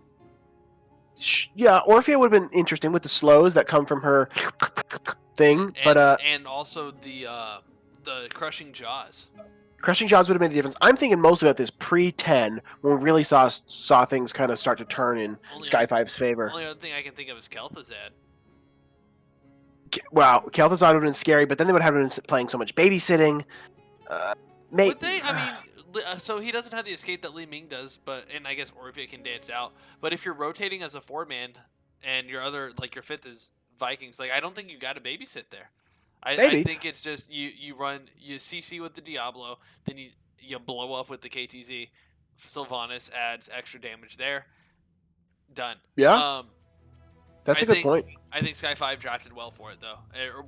Yeah, Orphea would have been interesting with the slows that come from her thing,
and also the crushing jaws.
Crushing Jaws would have made a difference. I'm thinking mostly about this pre-10 when we really saw things kind of start to turn in Sky 5's favor.
Only other thing I can think of is Kel'Thuzad.
Wow, Kel'Thuzad would have been scary, but then they would have been playing so much babysitting.
Would they? I mean, so he doesn't have the escape that Li Ming does, and I guess Orphea can dance out. But if you're rotating as a 4-man and your other, like your 5th is Vikings, like I don't think you got to babysit there. I think it's just you CC with the Diablo, then you blow up with the KTZ. Sylvanas adds extra damage there. Done.
Yeah. That's a good point.
I think Sky 5 drafted well for it though,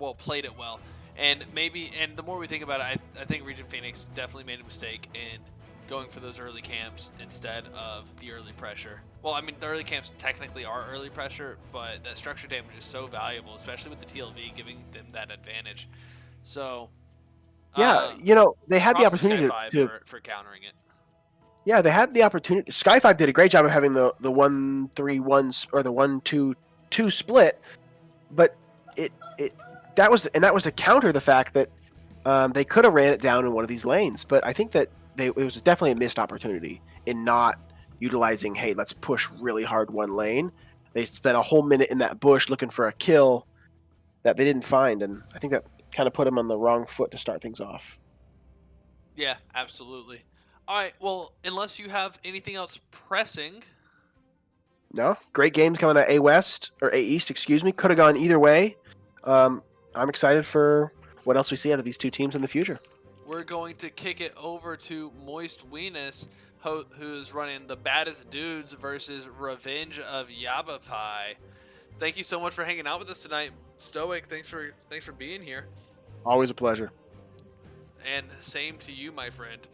or played it well. And the more we think about it, I think ReGen Phoenix definitely made a mistake in going for those early camps instead of the early pressure. Well, I mean, the early camps technically are early pressure, but that structure damage is so valuable, especially with the TLV giving them that advantage. So,
yeah, they had the opportunity
for countering it.
Yeah, they had the opportunity. Sky 5 did a great job of having the 1-3-1 or the 1-2-2 split, but that was to counter the fact that they could have ran it down in one of these lanes. But I think that it was definitely a missed opportunity in not utilizing, hey, let's push really hard one lane. They spent a whole minute in that bush looking for a kill that they didn't find, and I think that kind of put them on the wrong foot to start things off.
Yeah, absolutely. All right, well, unless you have anything else pressing.
No, great games coming out A West or A East, excuse me. Could have gone either way. I'm excited for what else we see out of these two teams in the future.
We're going to kick it over to Moist Weenus, who's running the Baddest Dudes versus Revenge of Yabapai. Thank you so much for hanging out with us tonight, Stoic. Thanks for being here.
Always a pleasure.
And same to you, my friend.